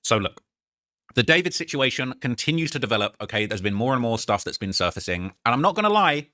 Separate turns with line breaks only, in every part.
So look, the David situation continues to develop. Okay, there's been more and more stuff that's been surfacing, and I'm not going to lie,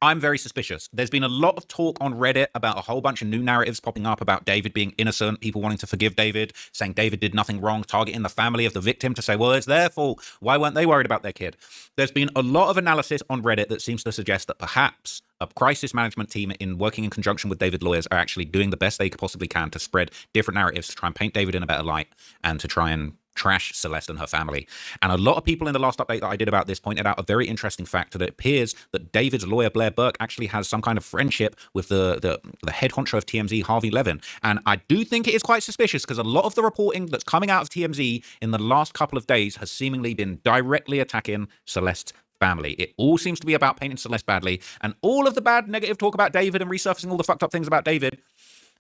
I'm very suspicious. There's been a lot of talk on Reddit about a whole bunch of new narratives popping up about David being innocent, people wanting to forgive David, saying David did nothing wrong, targeting the family of the victim to say, well, it's their fault. Why weren't they worried about their kid? There's been a lot of analysis on Reddit that seems to suggest that perhaps a crisis management team working in conjunction with David's lawyers are actually doing the best they possibly can to spread different narratives to try and paint David in a better light and to try and trash Celeste and her family. And a lot of people in the last update that I did about this pointed out a very interesting fact that it appears that David's lawyer, Blair Burke, actually has some kind of friendship with the head honcho of TMZ, Harvey Levin. And I do think it is quite suspicious because a lot of the reporting that's coming out of TMZ in the last couple of days has seemingly been directly attacking Celeste's family. It all seems to be about painting Celeste badly, and all of the bad negative talk about David and resurfacing all the fucked up things about David,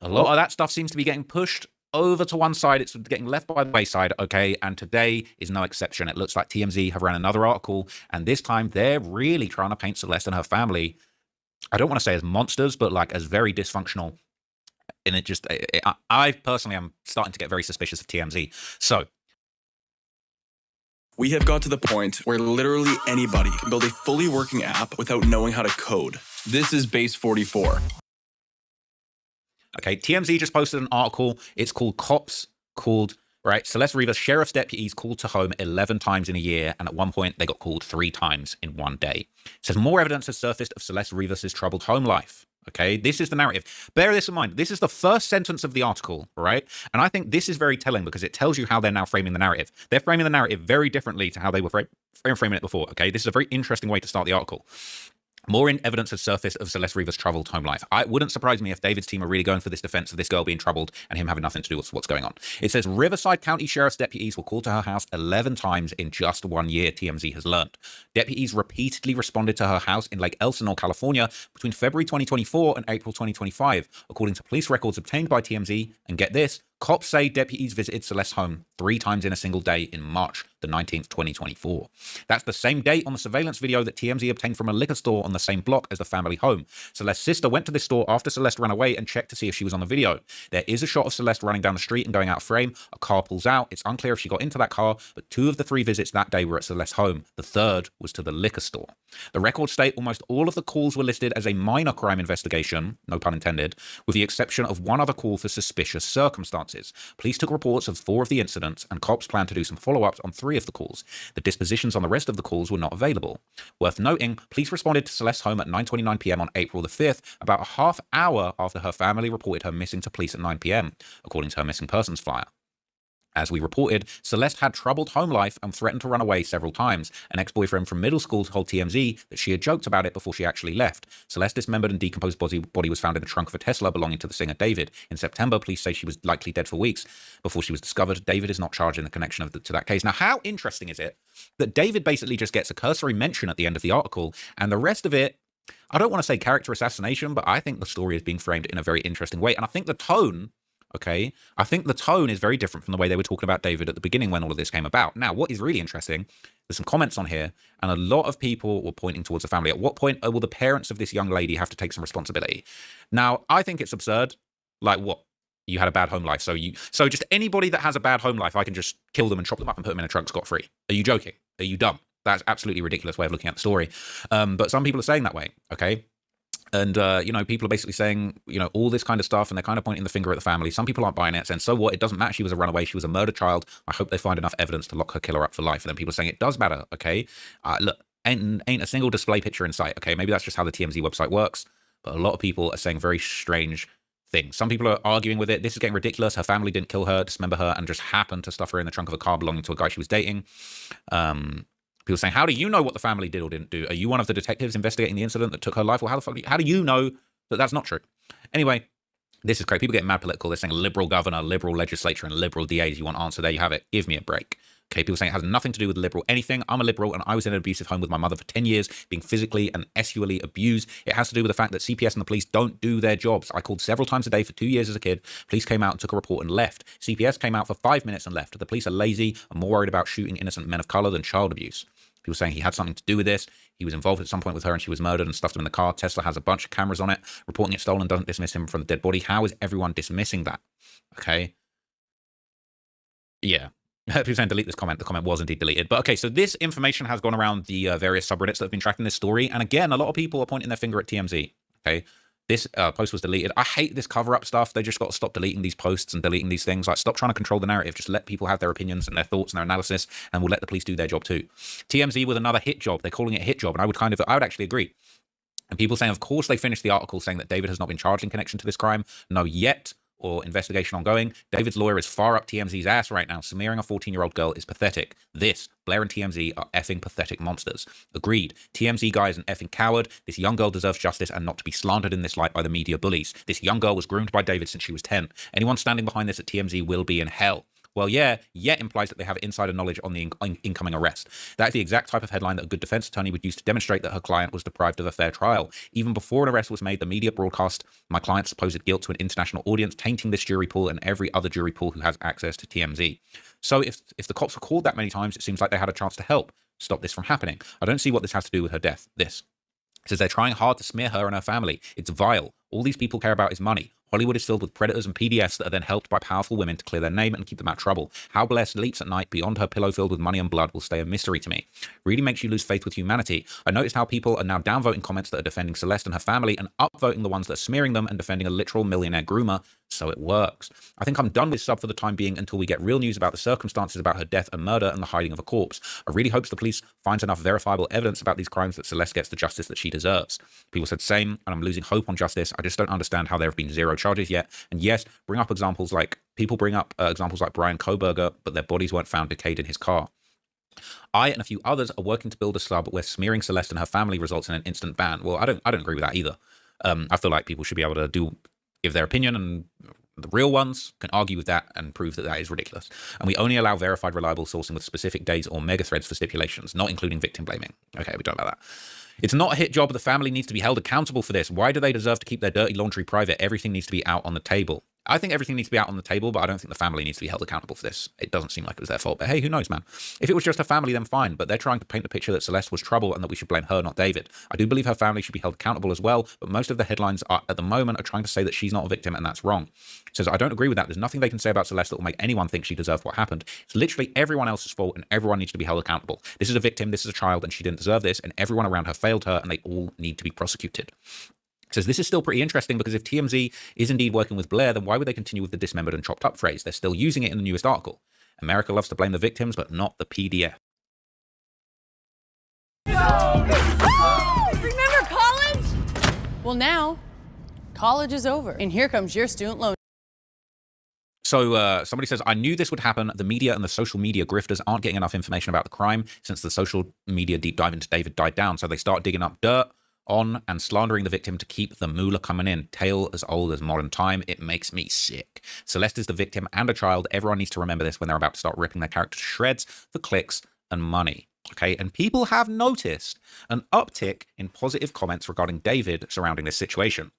a lot of that stuff seems to be getting pushed over to one side. It's getting left by the wayside, okay? And today is no exception. It looks like TMZ have ran another article, and this time they're really trying to paint Celeste and her family, I don't want to say as monsters, but like as very dysfunctional. And it just, I personally am starting to get very suspicious of TMZ. So,
we have got to the point where literally anybody can build a fully working app without knowing how to code. This is Base 44.
Okay, TMZ just posted an article. It's called Cops Called, right? Celeste Rivas sheriff's deputies called to home 11 times in a year, and at one point they got called 3 times in one day. It says more evidence has surfaced of Celeste Rivas's troubled home life. Okay, this is the narrative. Bear this in mind. This is the first sentence of the article, right? And I think this is very telling because it tells you how they're now framing the narrative. They're framing the narrative very differently to how they were framing it before, okay? This is a very interesting way to start the article. More evidence has surfaced of Celeste Rivas' troubled home life. It wouldn't surprise me if David's team are really going for this defense of this girl being troubled and him having nothing to do with what's going on. It says Riverside County Sheriff's deputies were called to her house 11 times in just 1 year, TMZ has learned. Deputies repeatedly responded to her house in Lake Elsinore, California between February 2024 and April 2025, according to police records obtained by TMZ. And get this, cops say deputies visited Celeste's home 3 times in a single day in March the 19th, 2024. That's the same date on the surveillance video that TMZ obtained from a liquor store on the same block as the family home. Celeste's sister went to this store after Celeste ran away and checked to see if she was on the video. There is a shot of Celeste running down the street and going out of frame. A car pulls out. It's unclear if she got into that car, but 2 of the 3 visits that day were at Celeste's home. The 3rd was to the liquor store. The records state almost all of the calls were listed as a minor crime investigation, no pun intended, with the exception of 1 other call for suspicious circumstances. Police took reports of 4 of the incidents, and cops plan to do some follow-ups on 3 of the calls. The dispositions on the rest of the calls were not available. Worth noting, police responded to Celeste's home at 9:29 p.m. on April the 5th, about a half hour after her family reported her missing to police at 9 p.m., according to her missing persons flyer. As we reported, Celeste had troubled home life and threatened to run away several times. An ex-boyfriend from middle school told TMZ that she had joked about it before she actually left. Celeste's dismembered and decomposed body was found in the trunk of a Tesla belonging to the singer David. In September, police say she was likely dead for weeks before she was discovered. David is not charged in the connection to that case. Now, how interesting is it that David basically just gets a cursory mention at the end of the article, and the rest of it, I don't want to say character assassination, but I think the story is being framed in a very interesting way. And I think the tone, okay, I think the tone is very different from the way they were talking about David at the beginning when all of this came about. Now, what is really interesting, there's some comments on here, and a lot of people were pointing towards the family. At what point will the parents of this young lady have to take some responsibility? Now, I think it's absurd. Like, what? You had a bad home life, so just anybody that has a bad home life, I can just kill them and chop them up and put them in a trunk scot-free. Are you joking? Are you dumb? That's absolutely ridiculous way of looking at the story. But some people are saying that way, okay? And, people are basically saying, all this kind of stuff, and they're kind of pointing the finger at the family. Some people aren't buying it, saying, so what? It doesn't matter. She was a runaway. She was a murdered child. I hope they find enough evidence to lock her killer up for life. And then people are saying it does matter, okay? Look, ain't a single display picture in sight, okay? Maybe that's just how the TMZ website works. But a lot of people are saying very strange things. Some people are arguing with it. This is getting ridiculous. Her family didn't kill her, dismember her, and just happened to stuff her in the trunk of a car belonging to a guy she was dating. People saying, how do you know what the family did or didn't do? Are you one of the detectives investigating the incident that took her life? Or how do you know that that's not true? Anyway, this is great. People getting mad political. They're saying liberal governor, liberal legislature, and liberal DAs. You want answer? There you have it. Give me a break. Okay, people saying it has nothing to do with liberal anything. I'm a liberal, and I was in an abusive home with my mother for 10 years, being physically and sexually abused. It has to do with the fact that CPS and the police don't do their jobs. I called several times a day for 2 years as a kid. Police came out and took a report and left. CPS came out for 5 minutes and left. The police are lazy and more worried about shooting innocent men of color than child abuse. People saying he had something to do with this. He was involved at some point with her and she was murdered and stuffed him in the car. Tesla has a bunch of cameras on it. Reporting it stolen doesn't dismiss him from the dead body. How is everyone dismissing that? Okay. Yeah. People saying delete this comment. The comment was indeed deleted. But okay, so this information has gone around the various subreddits that have been tracking this story. And again, a lot of people are pointing their finger at TMZ. Okay. This post was deleted. I hate this cover-up stuff. They just got to stop deleting these posts and deleting these things. Like, stop trying to control the narrative. Just let people have their opinions and their thoughts and their analysis, and we'll let the police do their job too. TMZ with another hit job. They're calling it a hit job, and I would actually agree. And people saying, of course, they finished the article saying that David has not been charged in connection to this crime. No, yet. Or investigation ongoing. David's lawyer is far up TMZ's ass right now. Smearing a 14-year-old girl is pathetic. This, Blair and TMZ are effing pathetic monsters. Agreed. TMZ guy is an effing coward. This young girl deserves justice and not to be slandered in this light by the media bullies. This young girl was groomed by David since she was 10. Anyone standing behind this at TMZ will be in hell. Well, yeah, yet implies that they have insider knowledge on the incoming arrest. That is the exact type of headline that a good defense attorney would use to demonstrate that her client was deprived of a fair trial. Even before an arrest was made, the media broadcast my client's supposed guilt to an international audience, tainting this jury pool and every other jury pool who has access to TMZ. So if the cops were called that many times, it seems like they had a chance to help stop this from happening. I don't see what this has to do with her death. This. It says they're trying hard to smear her and her family. It's vile. All these people care about is money. Hollywood is filled with predators and PDS that are then helped by powerful women to clear their name and keep them out of trouble. How Blair sleeps at night beyond her pillow filled with money and blood will stay a mystery to me. Really makes you lose faith with humanity. I noticed how people are now downvoting comments that are defending Celeste and her family and upvoting the ones that are smearing them and defending a literal millionaire groomer. So it works. I think I'm done with sub for the time being until we get real news about the circumstances about her death and murder and the hiding of a corpse. I really hope the police finds enough verifiable evidence about these crimes that Celeste gets the justice that she deserves. People said same, and I'm losing hope on justice. I just don't understand how there have been zero charges yet. And yes, bring up examples like Brian Koberger, but their bodies weren't found decayed in his car. I and a few others are working to build a sub where smearing Celeste and her family results in an instant ban. Well, I don't agree with that either. I feel like people should be able to give their opinion, and the real ones can argue with that and prove that that is ridiculous. And we only allow verified, reliable sourcing with specific days or mega threads for stipulations, not including victim blaming. Okay, we don't allow that. It's not a hit job. The family needs to be held accountable for this. Why do they deserve to keep their dirty laundry private? Everything needs to be out on the table. I think everything needs to be out on the table, but I don't think the family needs to be held accountable for this. It doesn't seem like it was their fault, but hey, who knows, man? If it was just her family, then fine, but they're trying to paint the picture that Celeste was trouble and that we should blame her, not David. I do believe her family should be held accountable as well, but most of the headlines at the moment are trying to say that she's not a victim, and that's wrong. It says, I don't agree with that. There's nothing they can say about Celeste that will make anyone think she deserved what happened. It's literally everyone else's fault, and everyone needs to be held accountable. This is a victim, this is a child, and she didn't deserve this, and everyone around her failed her, and they all need to be prosecuted. Says this is still pretty interesting because if TMZ is indeed working with Blair, then why would they continue with the dismembered and chopped up phrase? They're still using it in the newest article. America loves to blame the victims, but not the PDF.
Remember college? Well, now college is over, and here comes your student loan.
So somebody says, I knew this would happen. The media and the social media grifters aren't getting enough information about the crime since the social media deep dive into David died down. So they start digging up dirt on and slandering the victim to keep the moolah coming in. Tale as old as modern time. It makes me sick. Celeste is the victim and a child. Everyone needs to remember this when they're about to start ripping their character to shreds for clicks and money. Okay, and people have noticed an uptick in positive comments regarding David surrounding this situation.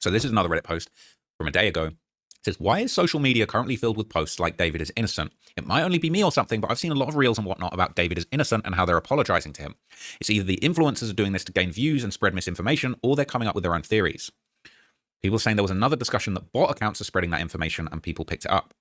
So this is another Reddit post from a day ago. It says, why is social media currently filled with posts like David is innocent? It might only be me or something, but I've seen a lot of reels and whatnot about David is innocent and how they're apologizing to him. It's either the influencers are doing this to gain views and spread misinformation, or they're coming up with their own theories. People are saying there was another discussion that bot accounts are spreading that information and people picked it up.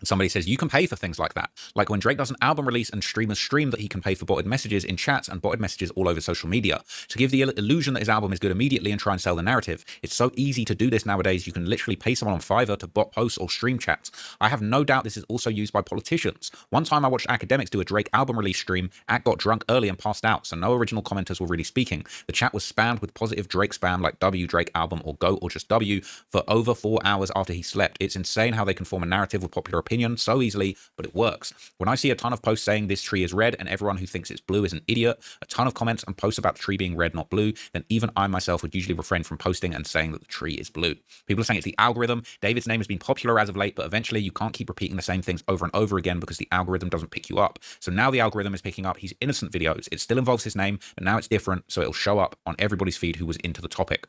Somebody says you can pay for things like that. Like when Drake does an album release and streamers stream that he can pay for botted messages in chats and botted messages all over social media to give the illusion that his album is good immediately and try and sell the narrative. It's so easy to do this nowadays. You can literally pay someone on FIYA to bot posts or stream chats. I have no doubt this is also used by politicians. One time I watched academics do a Drake album release stream. Act got drunk early and passed out, so no original commenters were really speaking. The chat was spammed with positive Drake spam like W Drake album or GOAT or just W for over 4 hours after he slept. It's insane how they can form a narrative with popular opinion so easily, but it works. When I see a ton of posts saying this tree is red and everyone who thinks it's blue is an idiot, a ton of comments and posts about the tree being red, not blue, then even I myself would usually refrain from posting and saying that the tree is blue. People are saying it's the algorithm. David's name has been popular as of late, but eventually you can't keep repeating the same things over and over again because the algorithm doesn't pick you up. So now the algorithm is picking up his innocent videos. It still involves his name, but now it's different, so it'll show up on everybody's feed who was into the topic.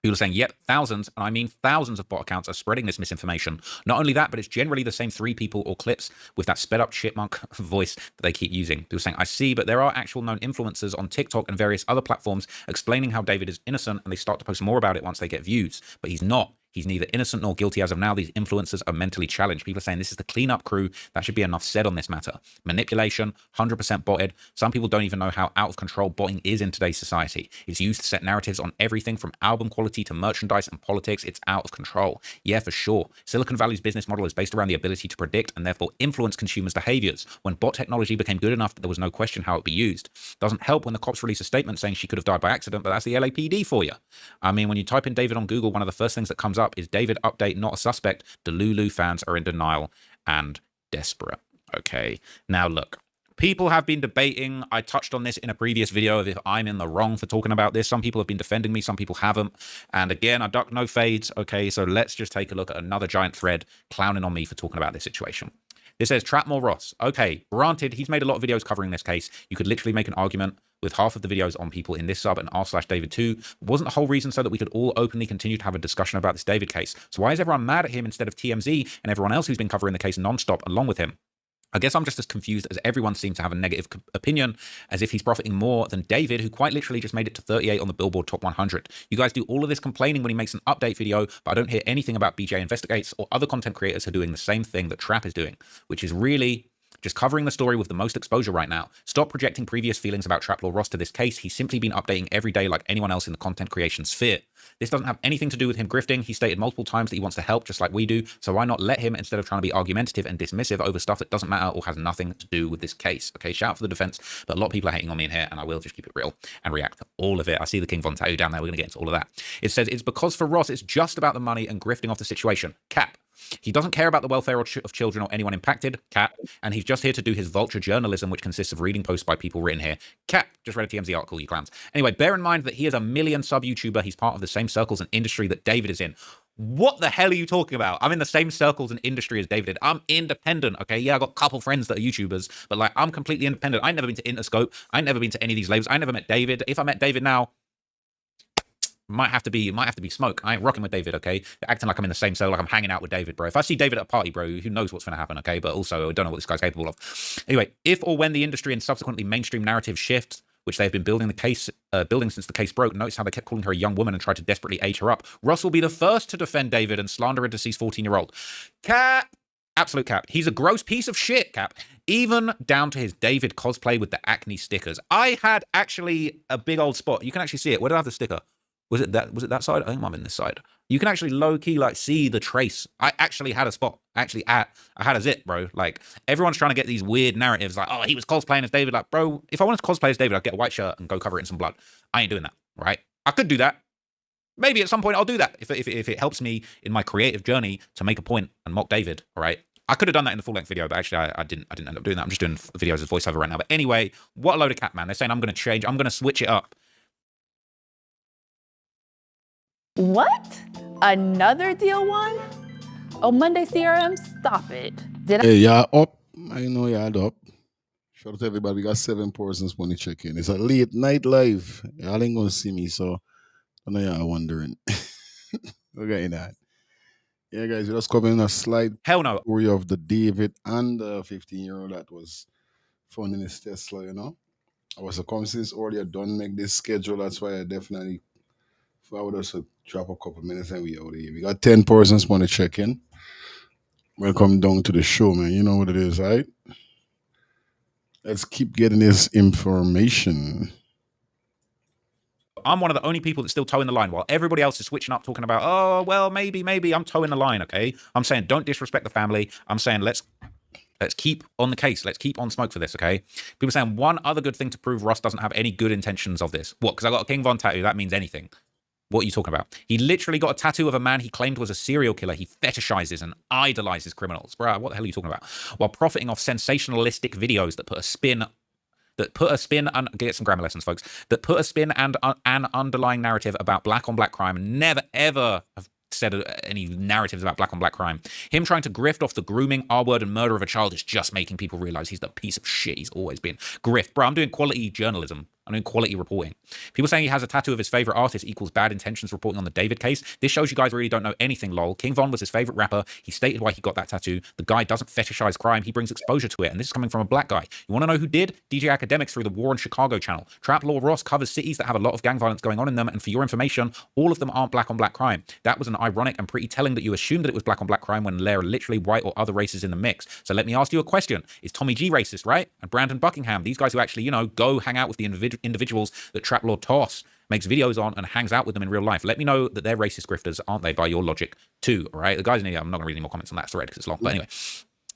People are saying, yep, thousands, and I mean thousands of bot accounts are spreading this misinformation. Not only that, but it's generally the same 3 people or clips with that sped up chipmunk voice that they keep using. People are saying, I see, but there are actual known influencers on TikTok and various other platforms explaining how David is innocent, and they start to post more about it once they get views. But he's not. He's neither innocent nor guilty as of now. These influencers are mentally challenged. People are saying this is the cleanup crew. That should be enough said on this matter. Manipulation, 100% botted. Some people don't even know how out of control botting is in today's society. It's used to set narratives on everything from album quality to merchandise and politics. It's out of control. Yeah, for sure. Silicon Valley's business model is based around the ability to predict and therefore influence consumers' behaviors. When bot technology became good enough that there was no question how it would be used. Doesn't help when the cops release a statement saying she could have died by accident, but that's the LAPD for you. I mean, when you type in David on Google, one of the first things that comes up is David update, not a suspect. Delulu fans are in denial and desperate. Okay, now look, people have been debating. I touched on this in a previous video of if I'm in the wrong for talking about this. Some people have been defending me, some people haven't. And again, I duck no fades. Okay, so let's just take a look at another giant thread clowning on me for talking about this situation. This says Trapmore Ross. Okay, granted, he's made a lot of videos covering this case. You could literally make an argument with half of the videos on people in this sub and r/David too. Wasn't the whole reason so that we could all openly continue to have a discussion about this David case? So why is everyone mad at him instead of TMZ and everyone else who's been covering the case nonstop along with him? I guess I'm just as confused as everyone seems to have a negative opinion, as if he's profiting more than David, who quite literally just made it to 38 on the Billboard Top 100. You guys do all of this complaining when he makes an update video, but I don't hear anything about BJ Investigates or other content creators who are doing the same thing that Trap is doing, which is really just covering the story with the most exposure right now. Stop projecting previous feelings about Traplaw Ross to this case. He's simply been updating every day like anyone else in the content creation sphere. This doesn't have anything to do with him grifting. He stated multiple times that he wants to help just like we do, so why not let him instead of trying to be argumentative and dismissive over stuff that doesn't matter or has nothing to do with this case. Okay, shout out for the defense, but a lot of people are hating on me in here, and I will just keep it real and react to all of it. I see the King Von Tau down there. We're going to get into all of that. It says it's because for Ross, it's just about the money and grifting off the situation. Cap. He doesn't care about the welfare of children or anyone impacted. Cap. And he's just here to do his vulture journalism, which consists of reading posts by people written here. Cap. Just read a TMZ article, you clowns. Anyway, bear in mind that he is a million sub YouTuber. He's part of the same circles and industry that David is in. What the hell are you talking about? I'm in the same circles and industry as David did. I'm independent, okay? Yeah, I got a couple friends that are YouTubers, but like I'm completely independent. I ain't never been to Interscope. I ain't never been to any of these labels. I never met David. If I met David now, might have to be smoke. I ain't rocking with David, okay? Acting like I'm in the same cell, like I'm hanging out with David, bro. If I see David at a party, bro, who knows what's going to happen, okay? But also, I don't know what this guy's capable of. Anyway, if or when the industry and subsequently mainstream narrative shift, which they've been building since the case broke, notice how they kept calling her a young woman and tried to desperately age her up. Ross will be the first to defend David and slander a deceased 14-year-old. Cap. Absolute cap. He's a gross piece of shit, Cap. Even down to his David cosplay with the acne stickers. I had actually a big old spot. You can actually see it. Where did I have the sticker? Was it that side? I think I'm in this side. You can actually low-key like see the trace. I actually had a spot. I had a zit, bro. Like everyone's trying to get these weird narratives like, oh, he was cosplaying as David. Like, bro, if I wanted to cosplay as David, I'd get a white shirt and go cover it in some blood. I ain't doing that, right? I could do that. Maybe at some point I'll do that if it helps me in my creative journey to make a point and mock David. All right. I could have done that in the full length video, but actually I didn't end up doing that. I'm just doing videos as voiceover right now. But anyway, what a load of cap, man. They're saying I'm going to change. I'm going to switch it up.
What? Another deal one? Oh, Monday CRM, stop it.
Hey, y'all up? I know y'all up. Shout out to everybody. We got 7 persons money check-in. It's a late night live. Y'all ain't gonna see me, so I know y'all wondering. Okay, that. Yeah, guys, we're just covering a slight
Hell no.
story of the David and the 15-year-old that was found in his Tesla, you know. I was a since earlier, don't make this schedule. That's why I definitely forward us to drop a couple minutes and we out of here. We got 10 persons money check-in. Welcome down to the show, man. You know what it is, right? Let's keep getting this information.
I'm one of the only people that's still towing the line while everybody else is switching up, talking about, oh, well, maybe. I'm towing the line, okay? I'm saying don't disrespect the family. I'm saying let's keep on the case. Let's keep on smoke for this, okay? People saying one other good thing to prove Ross doesn't have any good intentions of this. What? Because I got a King Von tattoo. That means anything. What are you talking about? He literally got a tattoo of a man he claimed was a serial killer. He fetishizes and idolizes criminals. Bruh, what the hell are you talking about? While profiting off sensationalistic videos that put a spin and get some grammar lessons, folks, that put a spin and an underlying narrative about black on black crime. Never, ever have said any narratives about black on black crime. Him trying to grift off the grooming, R-word, and murder of a child is just making people realize he's the piece of shit he's always been. Grift. Bro, I'm doing quality journalism. I'm doing quality reporting. People saying he has a tattoo of his favorite artist equals bad intentions reporting on the David case. This shows you guys really don't know anything, lol. King Von was his favorite rapper. He stated why he got that tattoo. The guy doesn't fetishize crime. He brings exposure to it. And this is coming from a black guy. You want to know who did? DJ Academics through the War in Chicago channel. Trap Law Ross covers cities that have a lot of gang violence going on in them. And for your information, all of them aren't black on black crime. That was an ironic and pretty telling that you assumed that it was black on black crime when there are literally white or other races in the mix. So let me ask you a question. Is Tommy G racist, right? And Brandon Buckingham, these guys who actually, you know, go hang out with the individuals that Trap Lord Toss makes videos on and hangs out with them in real life. Let me know that they're racist grifters, aren't they, by your logic too, all right? The guys in here, I'm not going to read any more comments on that thread because it's long. But anyway,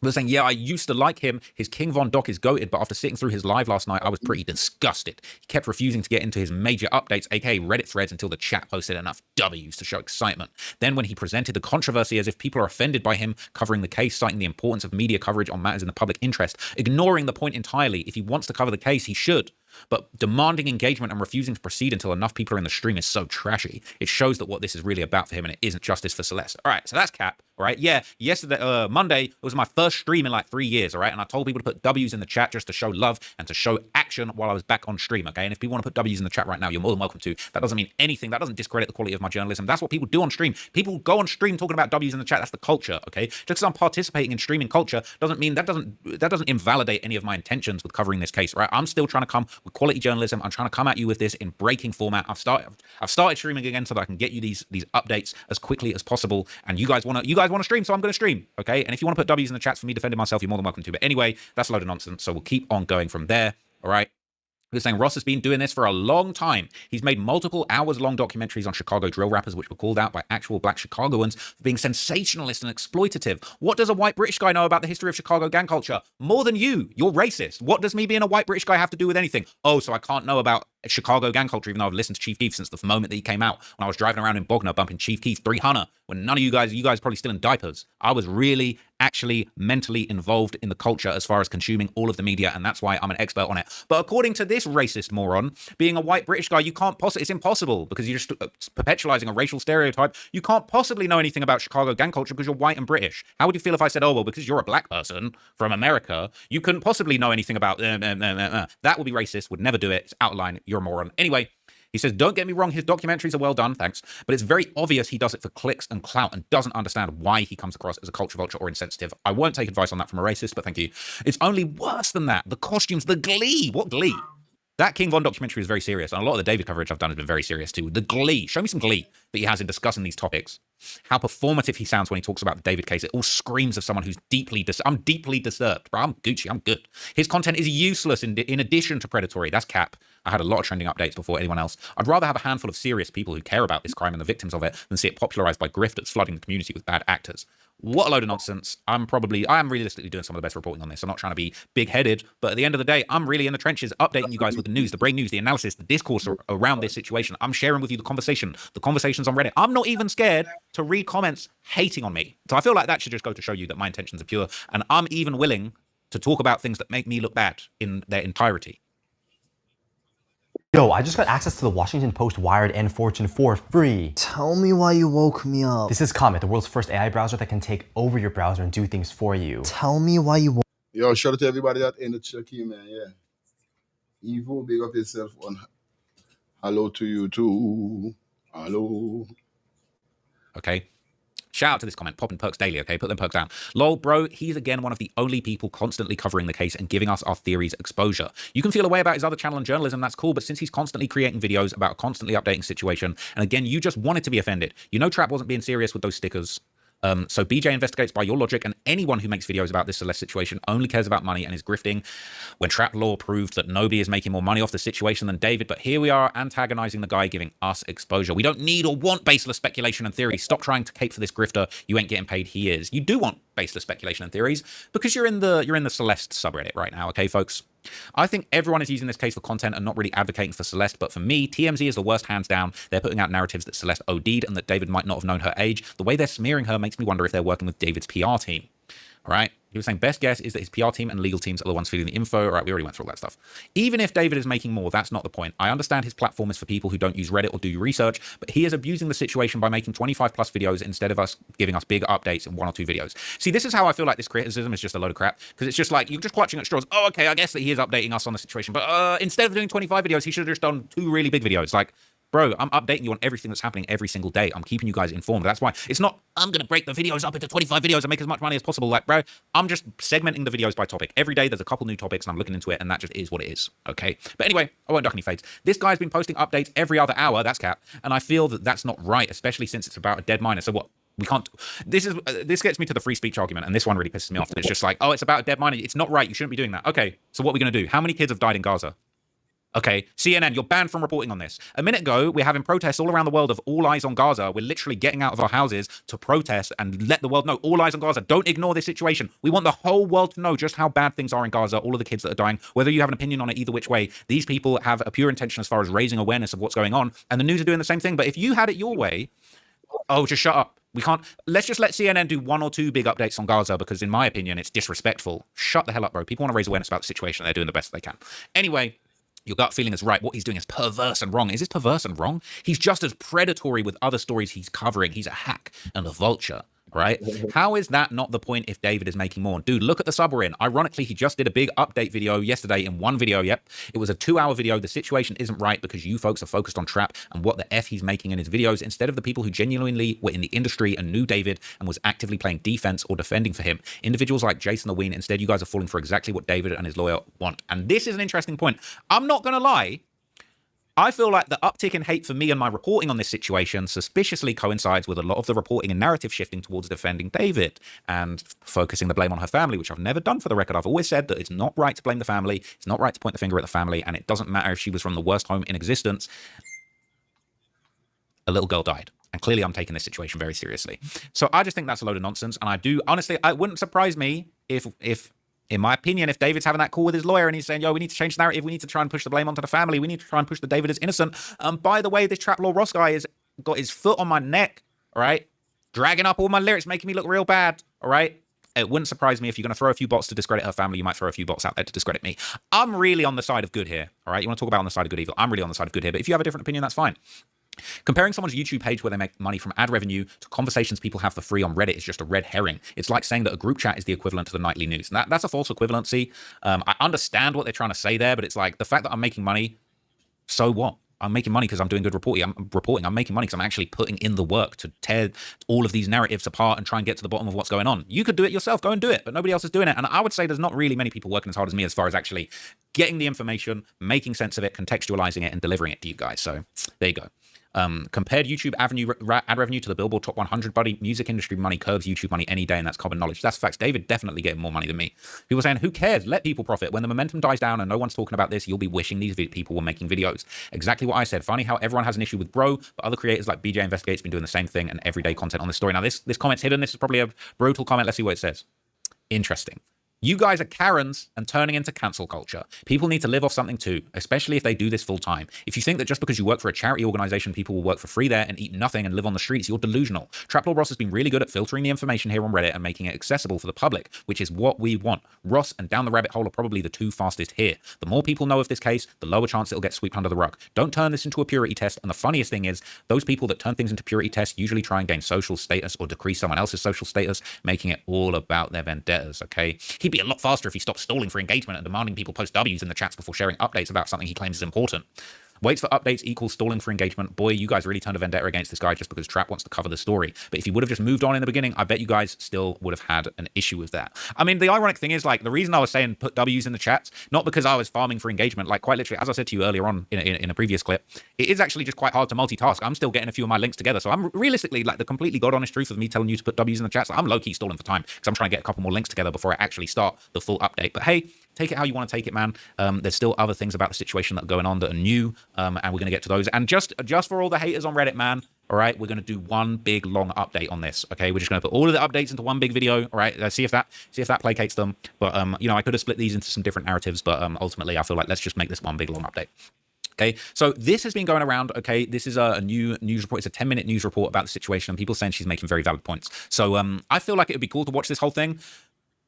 they're saying, yeah, I used to like him. His King Von doc is goated, but after sitting through his live last night, I was pretty disgusted. He kept refusing to get into his major updates, aka Reddit threads, until the chat posted enough W's to show excitement. Then when he presented the controversy as if people are offended by him covering the case, citing the importance of media coverage on matters in the public interest, ignoring the point entirely. If he wants to cover the case, he should. But demanding engagement and refusing to proceed until enough people are in the stream is so trashy. It shows that what this is really about for him and it isn't justice for Celeste. All right, so that's cap. All right, yeah, yesterday, Monday, was my first stream in like 3 years, all right? And I told people to put W's in the chat just to show love and to show action while I was back on stream, okay? And if people want to put W's in the chat right now, you're more than welcome to. That doesn't mean anything. That doesn't discredit the quality of my journalism. That's what people do on stream. People go on stream talking about W's in the chat. That's the culture, okay? Just because I'm participating in streaming culture doesn't mean that doesn't invalidate any of my intentions with covering this case, right? I'm still trying to come with quality journalism. I'm trying to come at you with this in breaking format. I've started streaming again so that I can get you these updates as quickly as possible. And you guys want to stream, so I'm going to stream, okay? And if you want to put W's in the chats for me defending myself, you're more than welcome to. But anyway, that's a load of nonsense. So we'll keep on going from there. All right. We're saying Ross has been doing this for a long time. He's made multiple hours-long documentaries on Chicago drill rappers, which were called out by actual black Chicagoans for being sensationalist and exploitative. What does a white British guy know about the history of Chicago gang culture? More than you. You're racist. What does me being a white British guy have to do with anything? Oh, so I can't know about Chicago gang culture, even though I've listened to Chief Keef since the moment that he came out, when I was driving around in Bognor bumping Chief Keef 300, when none of you guys probably still in diapers. I was really actually mentally involved in the culture as far as consuming all of the media, and that's why I'm an expert on it. But according to this racist moron, being a white British guy, you can't possibly, it's impossible, because you're just perpetualizing a racial stereotype. You can't possibly know anything about Chicago gang culture because you're white and British. How would you feel if I said, oh, well, because you're a black person from America, you couldn't possibly know anything about that would be racist, would never do it. It's out of line. You're a moron. Anyway, he says, don't get me wrong, his documentaries are well done, thanks, but it's very obvious he does it for clicks and clout and doesn't understand why he comes across as a culture vulture or insensitive. I won't take advice on that from a racist, but thank you. It's only worse than that. The costumes, the glee. What glee? That King Von documentary is very serious, and a lot of the David coverage I've done has been very serious too. The glee. Show me some glee that he has in discussing these topics. How performative he sounds when he talks about the David case. It all screams of someone who's I'm deeply disturbed, bro. I'm Gucci. I'm good. His content is useless in addition to predatory. That's cap. I had a lot of trending updates before anyone else. I'd rather have a handful of serious people who care about this crime and the victims of it than see it popularized by grift that's flooding the community with bad actors. What a load of nonsense. I am realistically doing some of the best reporting on this. I'm not trying to be big-headed, but at the end of the day, I'm really in the trenches updating you guys with the news, the breaking news, the analysis, the discourse around this situation. I'm sharing with you the conversations on Reddit. I'm not even scared to read comments hating on me. So I feel like that should just go to show you that my intentions are pure, and I'm even willing to talk about things that make me look bad in their entirety.
Yo, I just got access to the Washington Post, Wired, and Fortune for free.
Tell me why you woke me up.
This is Comet, the world's first AI browser that can take over your browser and do things for you.
Tell me why you woke
Yo, shout out to everybody that in the check-in, man. Yeah. Evo, big up yourself on hello to you too. Hello.
Okay. Shout out to this comment, popping perks daily, okay? Put them perks down. Lol, bro, he's again one of the only people constantly covering the case and giving us our theories exposure. You can feel a way about his other channel and journalism, that's cool, but since he's constantly creating videos about a constantly updating situation, and again, you just wanted to be offended. You know Trap wasn't being serious with those stickers. So BJ investigates by your logic, and anyone who makes videos about this Celeste situation only cares about money and is grifting when Trap Law proved that nobody is making more money off the situation than David. But here we are antagonizing the guy giving us exposure. We don't need or want baseless speculation and theory. Stop trying to cape for this grifter. You ain't getting paid. He is. You do want baseless speculation and theories because you're in the Celeste subreddit right now, okay, folks? I think everyone is using this case for content and not really advocating for Celeste, but for me, TMZ is the worst, hands down. They're putting out narratives that Celeste OD'd and that David might not have known her age. The way they're smearing her makes me wonder if they're working with David's PR team. All right? He was saying best guess is that his PR team and legal teams are the ones feeding the info. All right, we already went through all that stuff. Even if David is making more, that's not the point. I understand his platform is for people who don't use Reddit or do research, but he is abusing the situation by making 25 plus videos instead of giving us big updates in 1 or 2 videos. See, this is how I feel like this criticism is just a load of crap, because it's just like, you're just clutching at straws. Oh, okay, I guess that he is updating us on the situation, but instead of doing 25 videos, he should have just done 2 really big videos. Like, bro, I'm updating you on everything that's happening every single day. I'm keeping you guys informed. That's why it's not, I'm going to break the videos up into 25 videos and make as much money as possible. Like, bro, I'm just segmenting the videos by topic. Every day there's a couple new topics and I'm looking into it, and that just is what it is. Okay. But anyway, I won't duck any fades. This guy's been posting updates every other hour. That's cap. And I feel that that's not right, especially since it's about a dead miner. So what? We can't. This gets me to the free speech argument, and this one really pisses me off. It's just like, oh, it's about a dead miner. It's not right. You shouldn't be doing that. Okay. So what are we going to do? How many kids have died in Gaza? Okay, CNN, you're banned from reporting on this. A minute ago, we're having protests all around the world of all eyes on Gaza. We're literally getting out of our houses to protest and let the world know, all eyes on Gaza. Don't ignore this situation. We want the whole world to know just how bad things are in Gaza, all of the kids that are dying, whether you have an opinion on it either which way. These people have a pure intention as far as raising awareness of what's going on, and the news are doing the same thing. But if you had it your way, oh, just shut up. We can't, let's just let CNN do 1 or 2 big updates on Gaza, because in my opinion, it's disrespectful. Shut the hell up, bro. People want to raise awareness about the situation. They're doing the best they can. Anyway, your gut feeling is right. What he's doing is perverse and wrong. Is this perverse and wrong? He's just as predatory with other stories he's covering. He's a hack and a vulture, right? How is that not the point if David is making more? Dude, look at the sub we're in. Ironically, he just did a big update video yesterday in 1 video. Yep. It was a 2-hour video. The situation isn't right because you folks are focused on Trap and what the F he's making in his videos instead of the people who genuinely were in the industry and knew David and was actively playing defense or defending for him. Individuals like Jason the Ween, instead you guys are falling for exactly what David and his lawyer want. And this is an interesting point. I'm not going to lie. I feel like the uptick in hate for me and my reporting on this situation suspiciously coincides with a lot of the reporting and narrative shifting towards defending David and focusing the blame on her family, which I've never done for the record. I've always said that it's not right to blame the family. It's not right to point the finger at the family. And it doesn't matter if she was from the worst home in existence. A little girl died. And clearly I'm taking this situation very seriously. So I just think that's a load of nonsense. And I do, honestly, it wouldn't surprise me if in my opinion, if David's having that call with his lawyer and he's saying, yo, we need to change the narrative, we need to try and push the blame onto the family, we need to try and push that David is innocent. By the way, this Trap Law Ross guy has got his foot on my neck, all right? Dragging up all my lyrics, making me look real bad, all right? It wouldn't surprise me if you're going to throw a few bots to discredit her family, you might throw a few bots out there to discredit me. I'm really on the side of good here, all right? You want to talk about on the side of good evil? I'm really on the side of good here, but if you have a different opinion, that's fine. Comparing someone's YouTube page where they make money from ad revenue to conversations people have for free on Reddit is just a red herring. It's like saying that a group chat is the equivalent to the nightly news. And that's a false equivalency. I understand what they're trying to say there, but it's like the fact that I'm making money, so what? I'm making money because I'm doing good reporting. I'm making money because I'm actually putting in the work to tear all of these narratives apart and try and get to the bottom of what's going on. You could do it yourself. Go and do it. But nobody else is doing it. And I would say there's not really many people working as hard as me as far as actually getting the information, making sense of it, contextualizing it, and delivering it to you guys. So there you go. Compared YouTube ad revenue to the Billboard Top 100, buddy. Music industry money curbs YouTube money any day, and that's common knowledge. That's facts. David definitely getting more money than me. People saying, who cares? Let people profit. When the momentum dies down and no one's talking about this, you'll be wishing these people were making videos. Exactly what I said. Funny how everyone has an issue with Bro, but other creators like BJ Investigate's been doing the same thing and everyday content on this story. Now, this comment's hidden. This is probably a brutal comment. Let's see what it says. Interesting. You guys are Karens and turning into cancel culture. People need to live off something too, especially if they do this full time. If you think that just because you work for a charity organization, people will work for free there and eat nothing and live on the streets, you're delusional. Traplord Ross has been really good at filtering the information here on Reddit and making it accessible for the public, which is what we want. Ross and Down the Rabbit Hole are probably the two fastest here. The more people know of this case, the lower chance it'll get swept under the rug. Don't turn this into a purity test. And the funniest thing is, those people that turn things into purity tests usually try and gain social status or decrease someone else's social status, making it all about their vendettas, okay? He'd be a lot faster if he stopped stalling for engagement and demanding people post W's in the chats before sharing updates about something he claims is important. Waits for updates equals stalling for engagement. Boy, you guys really turned a vendetta against this guy just because Trap wants to cover the story. But if he would have just moved on in the beginning, I bet you guys still would have had an issue with that. I mean, the ironic thing is, like, the reason I was saying put W's in the chats, not because I was farming for engagement, like, quite literally, as I said to you earlier on in a previous clip, it is actually just quite hard to multitask. I'm still getting a few of my links together. So I'm realistically, like, the completely god honest truth of me telling you to put W's in the chats, I'm low-key stalling for time because I'm trying to get a couple more links together before I actually start the full update. But hey, take it how you want to take it, man. There's still other things about the situation that are going on that are new, and we're going to get to those. And just for all the haters on Reddit, man, all right, we're going to do one big long update on this, okay? We're just going to put all of the updates into one big video, all right? See if that placates them. But you know, I could have split these into some different narratives, but ultimately, I feel like let's just make this one big long update. Okay, so this has been going around, okay? This is a new news report. It's a 10-minute news report about the situation, and people saying she's making very valid points. So I feel like it would be cool to watch this whole thing.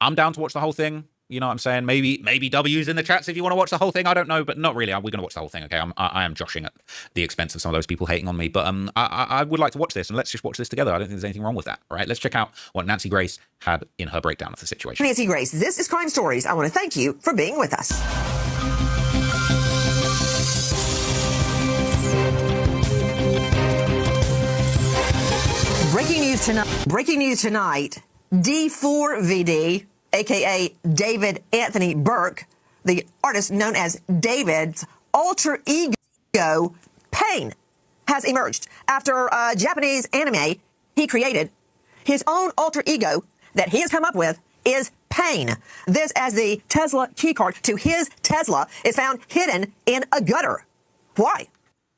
I'm down to watch the whole thing. You know what I'm saying? Maybe W's in the chats if you want to watch the whole thing. I don't know, but not really. We're going to watch the whole thing, okay? I am joshing at the expense of some of those people hating on me, but I would like to watch this, and let's just watch this together. I don't think there's anything wrong with that, all right? Let's check out what Nancy Grace had in her breakdown of the situation.
Nancy Grace, this is Crime Stories. I want to thank you for being with us. Breaking news tonight. D4VD, aka David Anthony Burke, the artist known as David's alter ego, Pain, has emerged after a Japanese anime he created. His own alter ego that he has come up with is Pain. This as the Tesla keycard to his Tesla is found hidden in a gutter. Why?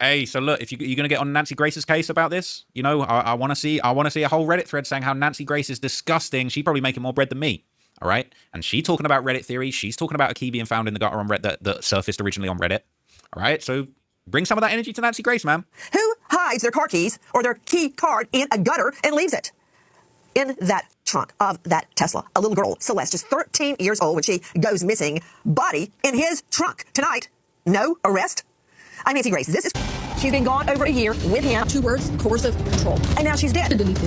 Hey, so look, if you're going to get on Nancy Grace's case about this, you know, I want to see a whole Reddit thread saying how Nancy Grace is disgusting. She's probably making more bread than me. All right. And she's talking about Reddit theory. She's talking about a key being found in the gutter on Reddit that surfaced originally on Reddit. All right. So bring some of that energy to Nancy Grace, man.
Who hides their car keys or their key card in a gutter and leaves it in that trunk of that Tesla? A little girl, Celeste, just 13 years old when she goes missing. Body in his trunk. Tonight, no arrest. I'm Nancy Grace. She's been gone over a year with him. 2 words, coercive control. And now she's dead.
Delete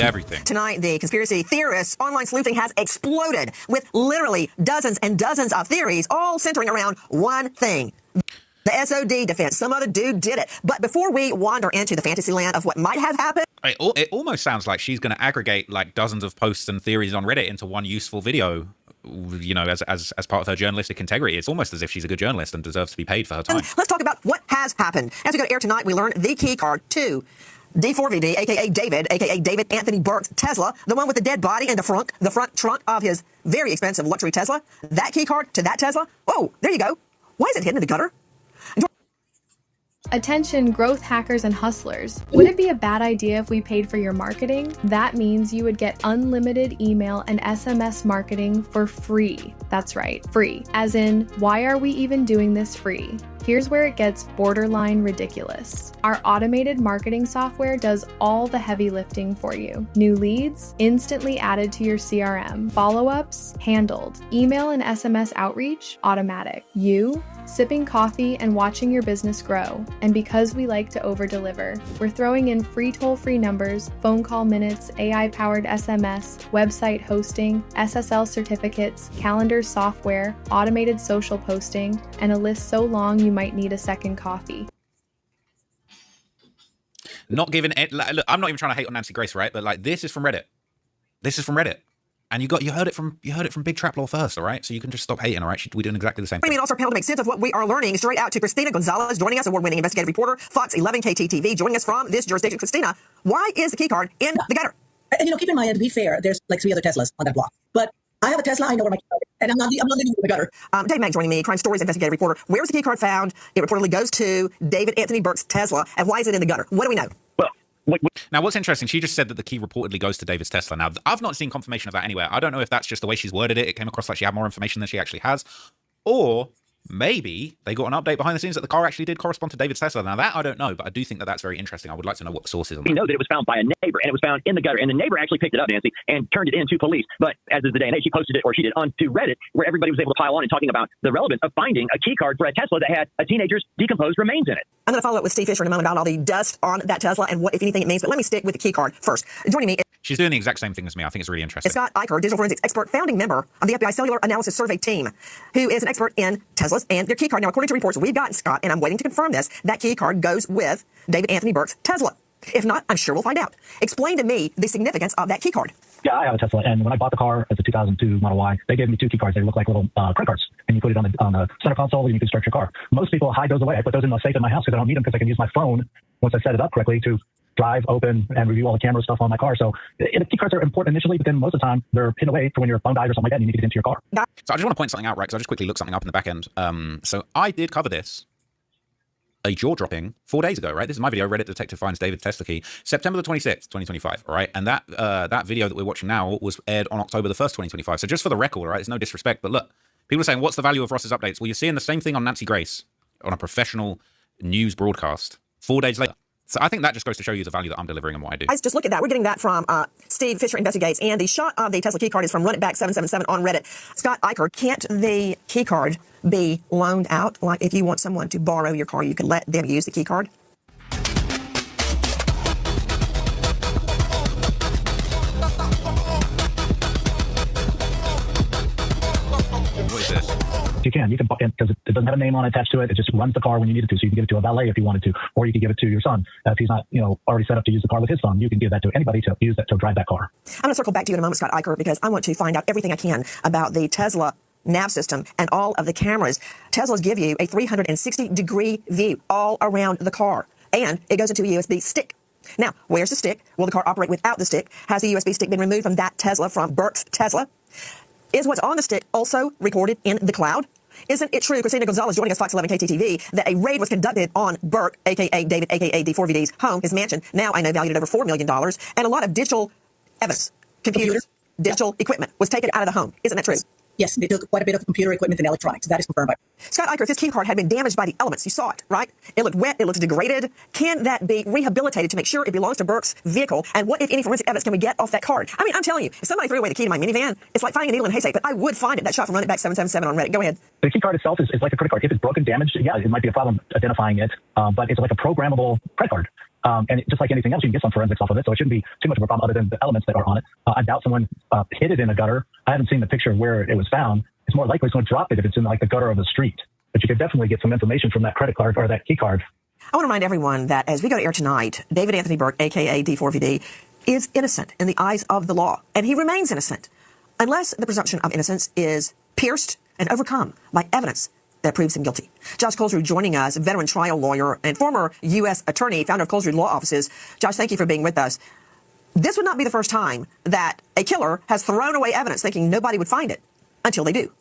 everything.
Tonight, the conspiracy theorists' online sleuthing has exploded with literally dozens and dozens of theories, all centering around one thing. The SOD defense. Some other dude did it. But before we wander into the fantasy land of what might have happened,
it almost sounds like she's going to aggregate like dozens of posts and theories on Reddit into one useful video. You know, as part of her journalistic integrity. It's almost as if she's a good journalist and deserves to be paid for her time.
Let's talk about what has happened. As we go to air tonight, we learn the key card to D4VD, aka David Anthony Burke's Tesla, the one with the dead body in the front trunk of his very expensive luxury Tesla. That key card to that Tesla. Oh, there you go. Why is it hidden in the gutter?
Attention growth hackers and hustlers. Would it be a bad idea if we paid for your marketing? That means you would get unlimited email and SMS marketing for free. That's right, free. As in, why are we even doing this free? Here's where it gets borderline ridiculous. Our automated marketing software does all the heavy lifting for you. New leads, instantly added to your CRM. Follow-ups, handled. Email and SMS outreach, automatic. You, sipping coffee and watching your business grow. And because we like to over-deliver, we're throwing in free toll-free numbers, phone call minutes, AI-powered SMS, website hosting, SSL certificates, calendar software, automated social posting, and a list so long you might need a second coffee.
Not giving it. Look, I'm not even trying to hate on Nancy Grace, right? But like, this is from Reddit. This is from Reddit. And you heard it from Big Trap Law first, all right? So you can just stop hating, all right? We're doing exactly the same
Joining
thing.
me on All-Star panel to make sense of what we are learning straight out to Christina Gonzalez, joining us, award-winning investigative reporter, Fox 11 KTTV, joining us from this jurisdiction. Christina, why is the key card in the gutter?
And keep in mind, to be fair, there's like 3 other Teslas on that block. But I have a Tesla, I know where my key card is, and I'm not living in the gutter.
Dave Mack joining me, Crime Stories investigative reporter. Where was the key card found? It reportedly goes to David Anthony Burke's Tesla, and why is it in the gutter? What do we know?
Now, what's interesting, she just said that the key reportedly goes to David's Tesla. Now, I've not seen confirmation of that anywhere. I don't know if that's just the way she's worded it. It came across like she had more information than she actually has. Or maybe they got an update behind the scenes that the car actually did correspond to David's Tesla. Now, that I don't know, but I do think that that's very interesting. I would like to know what the source is on that.
We know that it was found by a neighbor, and it was found in the gutter, and the neighbor actually picked it up, Nancy, and turned it in to police. But as of the day and age, she posted it, or she did, onto Reddit, where everybody was able to pile on and talking about the relevance of finding a key card for a Tesla that had a teenager's decomposed remains in it.
I'm going to follow up with Steve Fisher in a moment about all the dust on that Tesla and what, if anything, it means. But let me stick with the key card first. Joining me
She's doing the exact same thing as me. I think it's really interesting.
is Scott Eicher, digital forensics expert, founding member of the FBI Cellular Analysis Survey team, who is an expert in Teslas and their key card. Now, according to reports we've gotten, Scott, and I'm waiting to confirm this, that key card goes with David Anthony Burke's Tesla. If not, I'm sure we'll find out. Explain to me the significance of that key card.
Yeah, I have a Tesla, and when I bought the car, it's a 2002 Model Y, they gave me 2 key cards. They look like little credit cards, and you put it on the center console, and you can start your car. Most people hide those away. I put those in the safe in my house because I don't need them because I can use my phone once I set it up correctly to drive, open, and review all the camera stuff on my car. So the key cards are important initially, but then most of the time they're hidden away for when your phone dies or something like that and you need to get into your car.
So I just want to point something out, right? Because I just quickly looked something up in the back end. So I did cover this, a jaw-dropping 4 days ago, right? This is my video, Reddit detective finds David Tesla key, September the 26th, 2025, all right? And that video that we're watching now was aired on October the 1st, 2025. So just for the record, all right, there's no disrespect, but look, people are saying, what's the value of Ross's updates? Well, you're seeing the same thing on Nancy Grace on a professional news broadcast 4 days later. So I think that just goes to show you the value that I'm delivering and what I do.
Guys, just look at that. We're getting that from Steve Fisher Investigates, and the shot of the Tesla key card is from Run It Back 777 on Reddit. Scott Eicher, can't the key card be loaned out? Like if you want someone to borrow your car, you can let them use the key card?
What is this?
You can because it doesn't have a name on it attached to it. It just runs the car when you need it to. So you can give it to a valet if you wanted to, or you can give it to your son. If he's not, already set up to use the car with his son, you can give that to anybody to use that to drive that car.
I'm going to circle back to you in a moment, Scott Eicher, because I want to find out everything I can about the Tesla nav system and all of the cameras. Teslas give you a 360-degree view all around the car, and it goes into a USB stick. Now, where's the stick? Will the car operate without the stick? Has the USB stick been removed from that Tesla, from Burke's Tesla? Is what's on the stick also recorded in the cloud? Isn't it true, Christina Gonzalez joining us, Fox 11 KTTV, that a raid was conducted on Burke, a.k.a. David, a.k.a. D4VD's home, his mansion, now I know valued at over $4 million, and a lot of digital evidence, computers, digital equipment was taken out of the home. Isn't that true?
Yes, they took quite a bit of computer equipment and electronics. That is confirmed by.
Scott Eicher, if this key card had been damaged by the elements, you saw it, right? It looked wet, it looked degraded. Can that be rehabilitated to make sure it belongs to Burke's vehicle? And what, if any, forensic evidence can we get off that card? I mean, I'm telling you, if somebody threw away the key to my minivan, it's like finding a needle in a haystack, but I would find it. That shot from Run It Back 777 on Reddit. Go ahead.
The key card itself is like a credit card. If it's broken, damaged, yeah, it might be a problem identifying it, but it's like a programmable credit card. And just like anything else, you can get some forensics off of it, so it shouldn't be too much of a problem other than the elements that are on it. I doubt someone hid it in a gutter. I haven't seen the picture of where it was found. It's more likely someone dropped it if it's in like the gutter of the street. But you could definitely get some information from that credit card or that key card.
I want to remind everyone that as we go to air tonight, David Anthony Burke, a.k.a. D4VD, is innocent in the eyes of the law, and he remains innocent unless the presumption of innocence is pierced and overcome by evidence that proves him guilty. Josh Colesrud joining us, veteran trial lawyer and former U.S. attorney, founder of Colesrud Law Offices. Josh, thank you for being with us. This would not be the first time that a killer has thrown away evidence thinking nobody would find it until they do.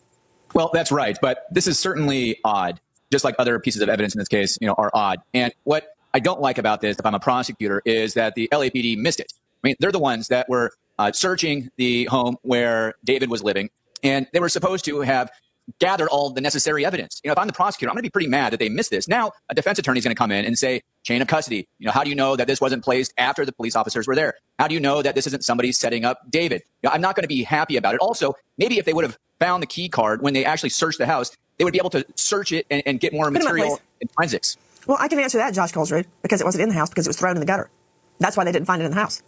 Well, that's right. But this is certainly odd, just like other pieces of evidence in this case, are odd. And what I don't like about this, if I'm a prosecutor, is that the LAPD missed it. I mean, they're the ones that were searching the home where David was living, and they were supposed to have gathered all the necessary evidence. If I'm the prosecutor, I'm going to be pretty mad that they missed this. Now, a defense attorney is going to come in and say, chain of custody. How do you know that this wasn't placed after the police officers were there? How do you know that this isn't somebody setting up David? I'm not going to be happy about it. Also, maybe if they would have found the key card when they actually searched the house, they would be able to search it and get more material in forensics.
Well, I can answer that, Josh Colesrud, because it wasn't in the house because it was thrown in the gutter. That's why they didn't find it in the house.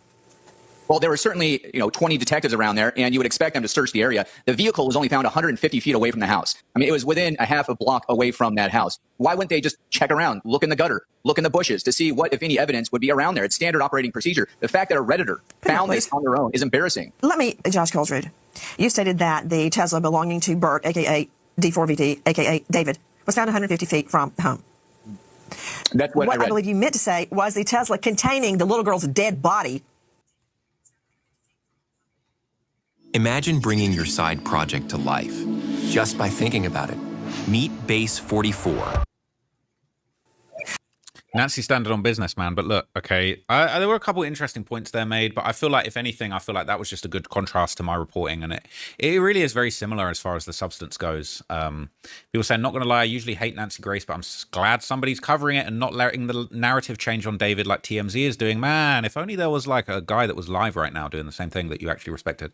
Well, there were certainly, 20 detectives around there, and you would expect them to search the area. The vehicle was only found 150 feet away from the house. I mean, it was within a half a block away from that house. Why wouldn't they just check around, look in the gutter, look in the bushes to see what, if any, evidence would be around there? It's standard operating procedure. The fact that a Redditor found this on their own is embarrassing.
Let me, Josh Coltrud, you stated that the Tesla belonging to Burke, a.k.a. D4VD, a.k.a. David, was found 150 feet from home.
That's what I read.
I believe you meant to say was the Tesla containing the little girl's dead body.
Imagine bringing your side project to life just by thinking about it. Meet Base 44.
Nancy standard on business, man. But look, okay, there were a couple of interesting points there made, but I feel like, if anything, I feel like that was just a good contrast to my reporting, and it really is very similar as far as the substance goes. People say, not going to lie, I usually hate Nancy Grace, but I'm glad somebody's covering it and not letting the narrative change on David like TMZ is doing. Man, if only there was like a guy that was live right now doing the same thing that you actually respected.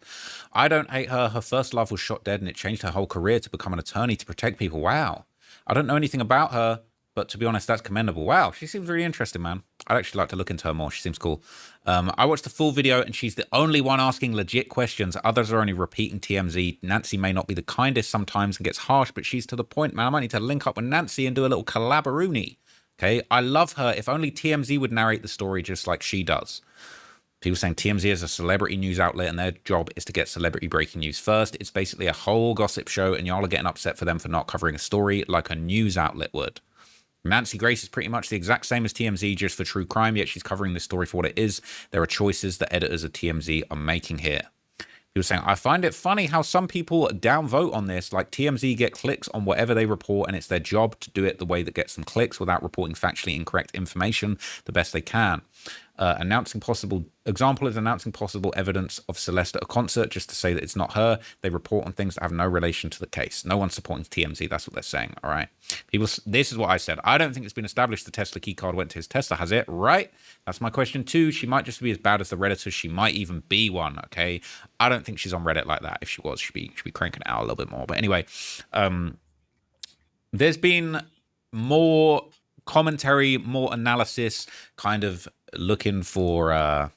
I don't hate her. Her first love was shot dead, and it changed her whole career to become an attorney to protect people. Wow. I don't know anything about her, but to be honest, that's commendable. Wow, she seems really interesting, man. I'd actually like to look into her more. She seems cool. I watched the full video, and she's the only one asking legit questions. Others are only repeating TMZ. Nancy may not be the kindest sometimes and gets harsh, but she's to the point, man. I might need to link up with Nancy and do a little collaboroonie. Okay, I love her. If only TMZ would narrate the story just like she does. People saying TMZ is a celebrity news outlet, and their job is to get celebrity breaking news first. It's basically a whole gossip show, and y'all are getting upset for them for not covering a story like a news outlet would. Nancy Grace is pretty much the exact same as TMZ, just for true crime, yet she's covering this story for what it is. There are choices that editors of TMZ are making here. People saying, I find it funny how some people downvote on this, like TMZ get clicks on whatever they report, and it's their job to do it the way that gets them clicks without reporting factually incorrect information the best they can. Announcing possible evidence of Celeste at a concert just to say that it's not her. They report on things that have no relation to the case. No one's supporting TMZ. That's what they're saying. All right. People, this is what I said. I don't think it's been established the Tesla keycard went to his Tesla. Has it? Right. That's my question too. She might just be as bad as the Redditors. She might even be one. Okay. I don't think she's on Reddit like that. If she was, she'd be cranking it out a little bit more. But anyway, there's been more commentary, more analysis, kind of looking for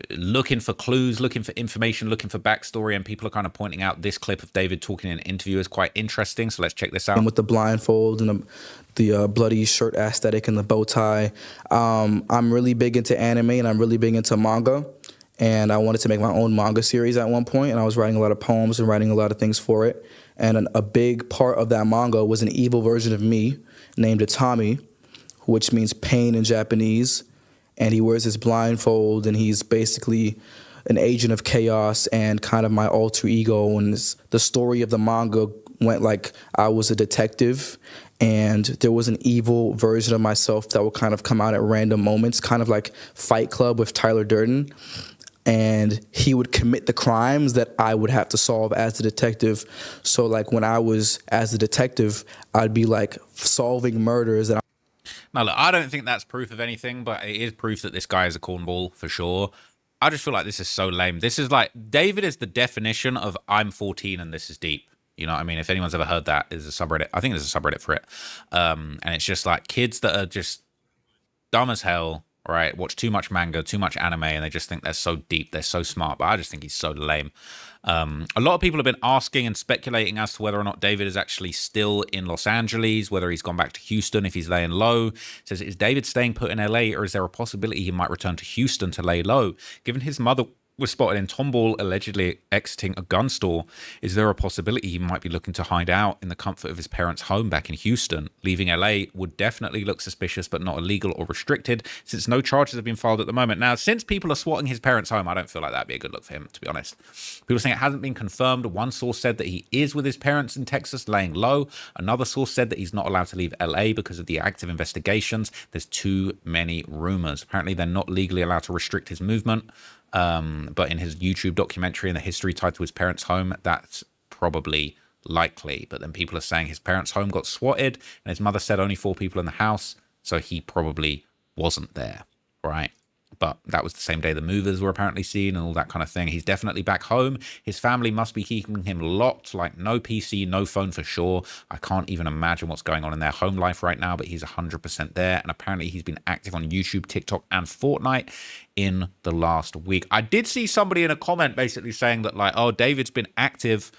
looking for clues, looking for information, looking for backstory, and people are kind of pointing out this clip of David talking in an interview is quite interesting. So let's check this out.
And with the blindfold and the bloody shirt aesthetic and the bow tie, I'm really big into anime and I'm really big into manga. And I wanted to make my own manga series at one point, and I was writing a lot of poems and writing a lot of things for it. And a big part of that manga was an evil version of me named Itami, which means pain in Japanese. And he wears his blindfold, and he's basically an agent of chaos and kind of my alter ego. And the story of the manga went like I was a detective, and there was an evil version of myself that would kind of come out at random moments, kind of like Fight Club with Tyler Durden. And he would commit the crimes that I would have to solve as the detective. So like when I was as the detective, I'd be like solving murders.
Now, look, I don't think that's proof of anything, but it is proof that this guy is a cornball for sure. I just feel like this is so lame. This is like, David is the definition of I'm 14 and this is deep. You know what I mean? If anyone's ever heard that, there's a subreddit. I think there's a subreddit for it. And it's just like kids that are just dumb as hell, right? Watch too much manga, too much anime, and they just think they're so deep, they're so smart. But I just think he's so lame. A lot of people have been asking and speculating as to whether or not David is actually still in Los Angeles, whether he's gone back to Houston, if he's laying low. It says, is David staying put in LA, or is there a possibility he might return to Houston to lay low? Given his mother was spotted in Tomball allegedly exiting a gun store, is there a possibility he might be looking to hide out in the comfort of his parents' home back in Houston? Leaving LA would definitely look suspicious, but not illegal or restricted, since no charges have been filed at the moment. Now, since people are swatting his parents' home, I don't feel like that'd be a good look for him, to be honest. People are saying it hasn't been confirmed. One source said that he is with his parents in Texas laying low. Another source said that he's not allowed to leave LA because of the active investigations. There's too many rumors. Apparently, they're not legally allowed to restrict his movement. But in his YouTube documentary and the history tied to his parents' home, that's probably likely. But then people are saying his parents' home got swatted, and his mother said only 4 people in the house, so he probably wasn't there, right? but that was the same day the movers were apparently seen and all that kind of thing. He's definitely back home. His family must be keeping him locked, like no PC, no phone for sure. I can't even imagine what's going on in their home life right now, but he's 100% there. And apparently he's been active on YouTube, TikTok, and Fortnite in the last week. I did see somebody in a comment basically saying that, like, oh, David's been active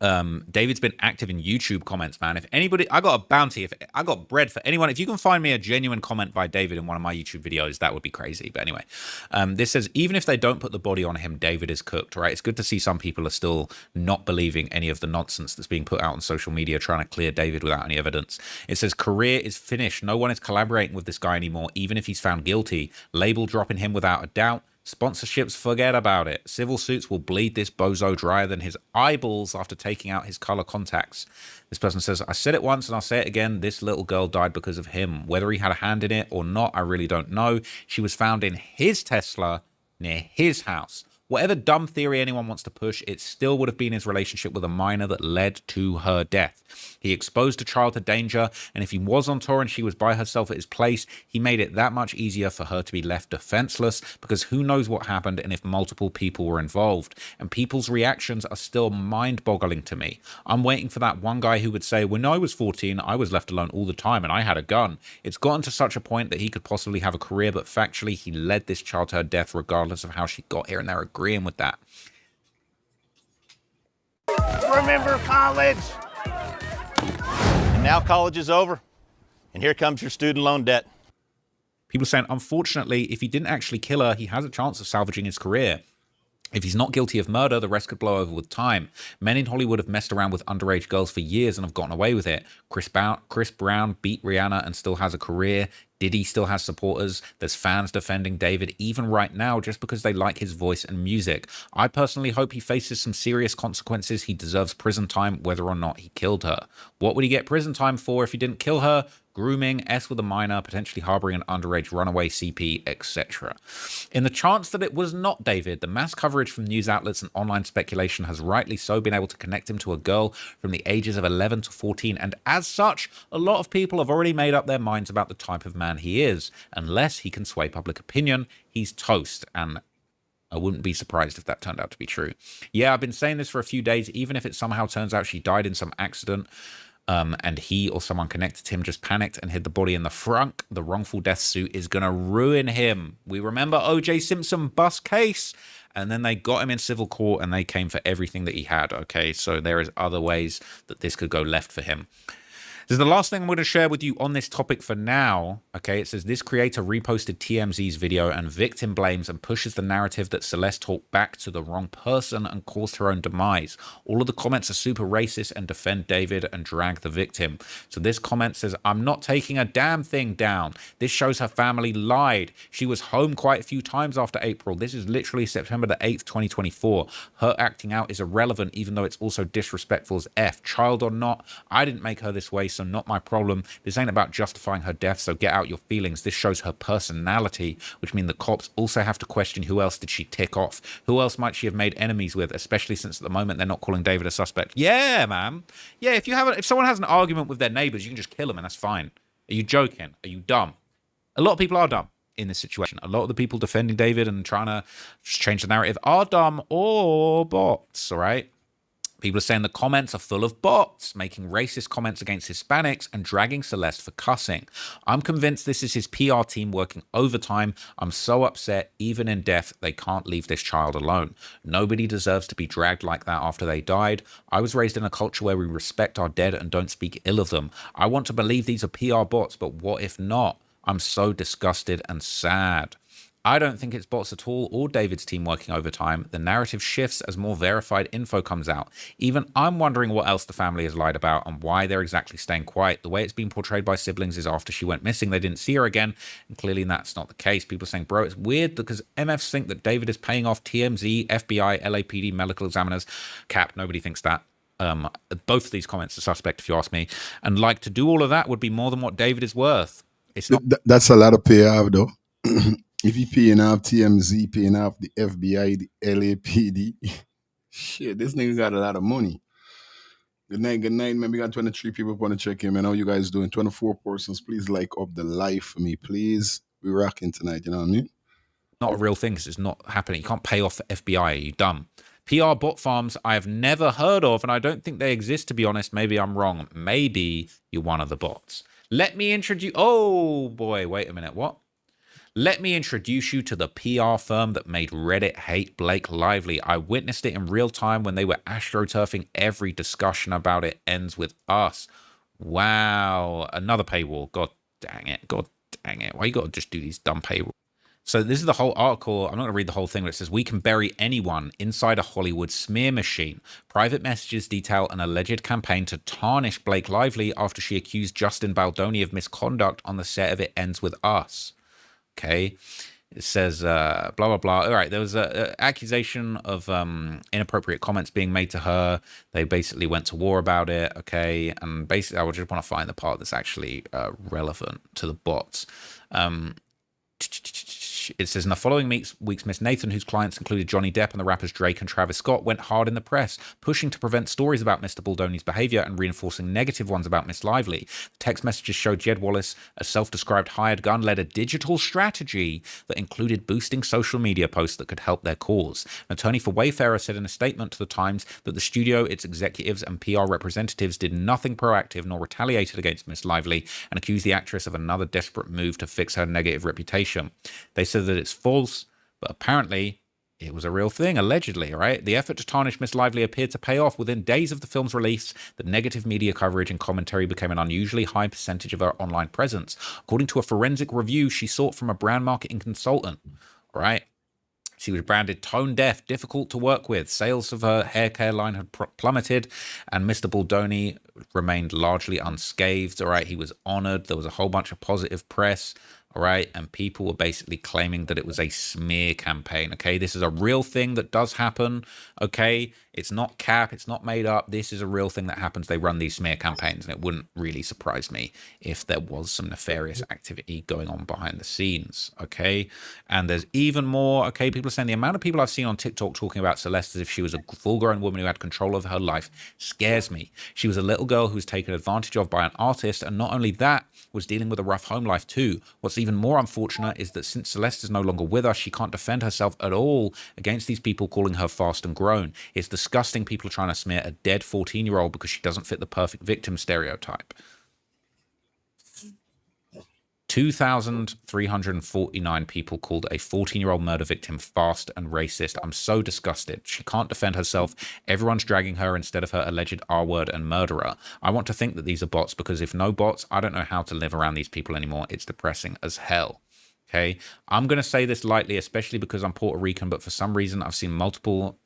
in YouTube comments, man. If anybody, I got a bounty. If I got bread for anyone, if you can find me a genuine comment by David in one of my YouTube videos, that would be crazy. But anyway, this says, even if they don't put the body on him, David is cooked, right? It's good to see some people are still not believing any of the nonsense that's being put out on social media, trying to clear David without any evidence. It says, career is finished. No one is collaborating with this guy anymore, even if he's found guilty. Label dropping him without a doubt. Sponsorships, forget about it. Civil suits will bleed this bozo drier than his eyeballs after taking out his color contacts. This person says, I said it once and I'll say it again. This little girl died because of him. Whether he had a hand in it or not, I really don't know. She was found in his Tesla near his house. Whatever dumb theory anyone wants to push, it still would have been his relationship with a minor that led to her death. He exposed a child to danger, and if he was on tour and she was by herself at his place, he made it that much easier for her to be left defenseless, because who knows what happened and if multiple people were involved. And people's reactions are still mind-boggling to me. I'm waiting for that one guy who would say, when I was 14, I was left alone all the time and I had a gun. It's gotten to such a point that he could possibly have a career, but factually, he led this child to her death regardless of how she got here, and they're agreeing with that.
Remember college? And now college is over, and here comes your student loan debt.
People saying, unfortunately, if he didn't actually kill her, he has a chance of salvaging his career. If he's not guilty of murder, the rest could blow over with time. Men in Hollywood have messed around with underage girls for years and have gotten away with it. Chris Brown beat Rihanna and still has a career. Diddy still has supporters. There's fans defending David even right now just because they like his voice and music. I personally hope he faces some serious consequences. He deserves prison time whether or not he killed her. What would he get prison time for if he didn't kill her? Grooming, S with a minor, potentially harboring an underage runaway CP, etc. In the chance that it was not David, the mass coverage from news outlets and online speculation has rightly so been able to connect him to a girl from the ages of 11 to 14, and as such, a lot of people have already made up their minds about the type of man he is. Unless he can sway public opinion, he's toast, and I wouldn't be surprised if that turned out to be true. Yeah, I've been saying this for a few days. Even if it somehow turns out she died in some accident, and he or someone connected to him just panicked and hid the body in the front, the wrongful death suit is going to ruin him. We remember O.J. Simpson bust case, and then they got him in civil court and they came for everything that he had. Okay, so there is other ways that this could go left for him. This is the last thing I'm going to share with you on this topic for now. Okay, it says this creator reposted TMZ's video and victim blames and pushes the narrative that Celeste talked back to the wrong person and caused her own demise. All of the comments are super racist and defend David and drag the victim. So this comment says, I'm not taking a damn thing down. This shows her family lied. She was home quite a few times after April. This is literally September the 8th, 2024. Her acting out is irrelevant, even though it's also disrespectful as F. Child or not, I didn't make her this way, so not my problem. This ain't about justifying her death, so get out your feelings. This shows her personality, which means the cops also have to question who else did she tick off. Who else might she have made enemies with, especially since at the moment they're not calling David a suspect. Yeah, man. Yeah, if someone has an argument with their neighbors, you can just kill them and that's fine. Are you joking? Are you dumb? A lot of people are dumb in this situation. A lot of the people defending David and trying to change the narrative are dumb or bots, all right? People are saying the comments are full of bots, making racist comments against Hispanics and dragging Celeste for cussing. I'm convinced this is his PR team working overtime. I'm so upset, even in death, they can't leave this child alone. Nobody deserves to be dragged like that after they died. I was raised in a culture where we respect our dead and don't speak ill of them. I want to believe these are PR bots, but what if not? I'm so disgusted and sad. I don't think it's bots at all or David's team working overtime. The narrative shifts as more verified info comes out. Even I'm wondering what else the family has lied about and why they're exactly staying quiet. The way it's been portrayed by siblings is after she went missing, they didn't see her again. And clearly that's not the case. People are saying, bro, it's weird because MFs think that David is paying off TMZ, FBI, LAPD, medical examiners. Cap, nobody thinks that. Both of these comments are suspect if you ask me. And like to do all of that would be more than what David is worth. It's not.
That's a lot of payoff though. If you paying off TMZ, paying off the FBI, the LAPD, shit, this nigga got a lot of money. Good night, man. We got 23 people want to check in, man. How you guys doing? 24 persons. Please like up the live for me, please. We rocking tonight, you know what I mean?
not a real thing because it's not happening. You can't pay off the FBI. Are you dumb? PR bot farms I have never heard of, and I don't think they exist, to be honest. Maybe I'm wrong. Maybe you're one of the bots. Let me introduce... Oh, boy. Wait a minute. What? Let me introduce you to the PR firm that made Reddit hate Blake Lively. I witnessed it in real time when they were astroturfing. Every discussion about it ends with us. Wow. Another paywall. God dang it. God dang it. Why you got to just do these dumb paywalls? So this is the whole article. I'm not going to read the whole thing, but it says, we can bury anyone inside a Hollywood smear machine. Private messages detail an alleged campaign to tarnish Blake Lively after she accused Justin Baldoni of misconduct on the set of It Ends With Us. Okay. It says, blah, blah, blah. All right. There was an accusation of inappropriate comments being made to her. They basically went to war about it. Okay. And basically, I would just want to find the part that's actually relevant to the bots. It says, in the following weeks, Miss Nathan, whose clients included Johnny Depp and the rappers Drake and Travis Scott, went hard in the press, pushing to prevent stories about Mr. Baldoni's behavior and reinforcing negative ones about Miss Lively. The text messages showed Jed Wallace, a self-described hired gun, led a digital strategy that included boosting social media posts that could help their cause. An attorney for Wayfarer said in a statement to the Times that the studio, its executives and PR representatives did nothing proactive nor retaliated against Miss Lively and accused the actress of another desperate move to fix her negative reputation. They said that it's false, but apparently it was a real thing, allegedly, right? The effort to tarnish Miss Lively appeared to pay off. Within days of the film's release, the negative media coverage and commentary became an unusually high percentage of her online presence. According to a forensic review she sought from a brand marketing consultant, right? She was branded tone deaf, difficult to work with. Sales of her hair care line had plummeted, and Mr. Baldoni remained largely unscathed, all right? He was honored. There was a whole bunch of positive press. All right. And people were basically claiming that it was a smear campaign. Okay. This is a real thing that does happen. Okay. It's not cap. It's not made up. This is a real thing that happens. They run these smear campaigns, and it wouldn't really surprise me if there was some nefarious activity going on behind the scenes. Okay. And there's even more. Okay. People are saying the amount of people I've seen on TikTok talking about Celeste as if she was a full grown woman who had control of her life scares me. She was a little girl who was taken advantage of by an artist. And not only that, was dealing with a rough home life too. What's even more unfortunate is that since Celeste is no longer with us, she can't defend herself at all against these people calling her fast and grown. It's disgusting people are trying to smear a dead 14-year-old because she doesn't fit the perfect victim stereotype. 2,349 people called a 14-year-old murder victim fast and racist. I'm so disgusted. She can't defend herself. Everyone's dragging her instead of her alleged R-word and murderer. I want to think that these are bots, because if no bots, I don't know how to live around these people anymore. It's depressing as hell. Okay, I'm going to say this lightly, especially because I'm Puerto Rican, but for some reason I've seen multiple...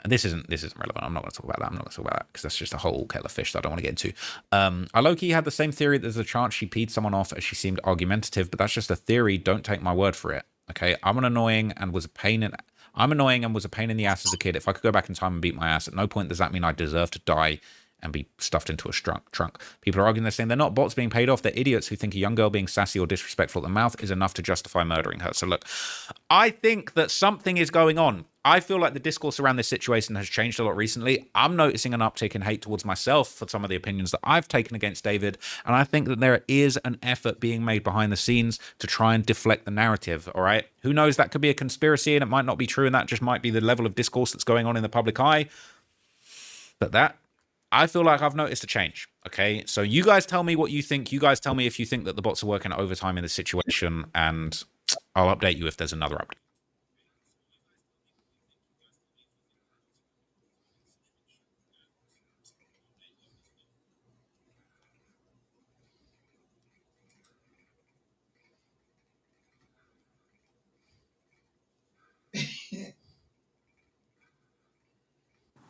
This isn't relevant. I'm not going to talk about that. I'm not going to talk about that because that's just a whole kettle of fish that I don't want to get into. I low-key had the same theory that there's a chance she peed someone off as she seemed argumentative, but that's just a theory. Don't take my word for it. Okay, I'm annoying and was a pain in the ass as a kid. If I could go back in time and beat my ass, at no point does that mean I deserve to die and be stuffed into a trunk. People are arguing, they're saying they're not bots being paid off. They're idiots who think a young girl being sassy or disrespectful at the mouth is enough to justify murdering her. So look, I think that something is going on. I feel like the discourse around this situation has changed a lot recently. I'm noticing an uptick in hate towards myself for some of the opinions that I've taken against David. And I think that there is an effort being made behind the scenes to try and deflect the narrative. All right. Who knows? That could be a conspiracy and it might not be true. And that just might be the level of discourse that's going on in the public eye. But I feel like I've noticed a change. Okay. So you guys tell me what you think. You guys tell me if you think that the bots are working overtime in this situation, and I'll update you if there's another update.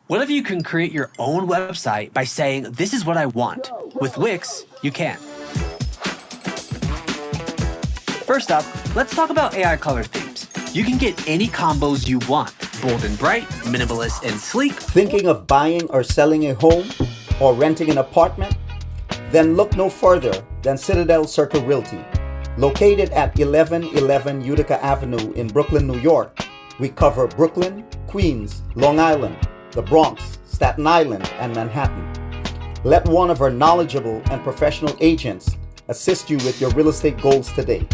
What if you can create your own website by saying, this is what I want? With Wix, you can. First up, let's talk about AI color themes. You can get any combos you want. Bold and bright, minimalist and sleek.
Thinking of buying or selling a home or renting an apartment? Then look no further than Citadel Circle Realty. Located at 1111 Utica Avenue in Brooklyn, New York, we cover Brooklyn, Queens, Long Island, the Bronx, Staten Island, and Manhattan. Let one of our knowledgeable and professional agents assist you with your real estate goals today.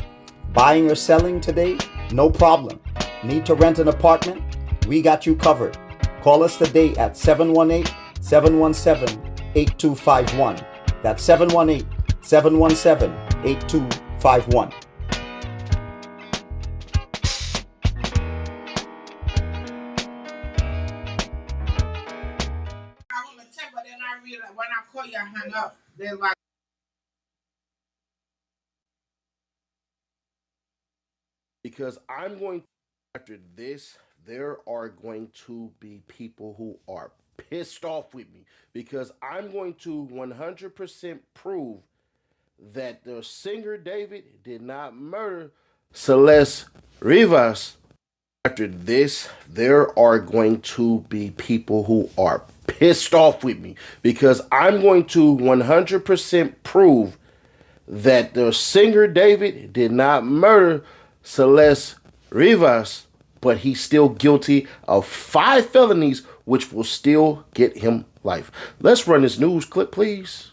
Buying or selling today? No problem. Need to rent an apartment? We got you covered. Call us today at 718-717-8251. That's 718-717-8251.
When I call you, I hang up. They're like,
because I'm going after this, there are going to be people who are pissed off with me because I'm going to 100% prove that the singer David did not murder Celeste Rivas. After this, there are going to be people who are pissed off with me because I'm going to 100% prove that the singer David did not murder Celeste Rivas, but he's still guilty of 5 felonies, which will still get him life. Let's run this news clip, please.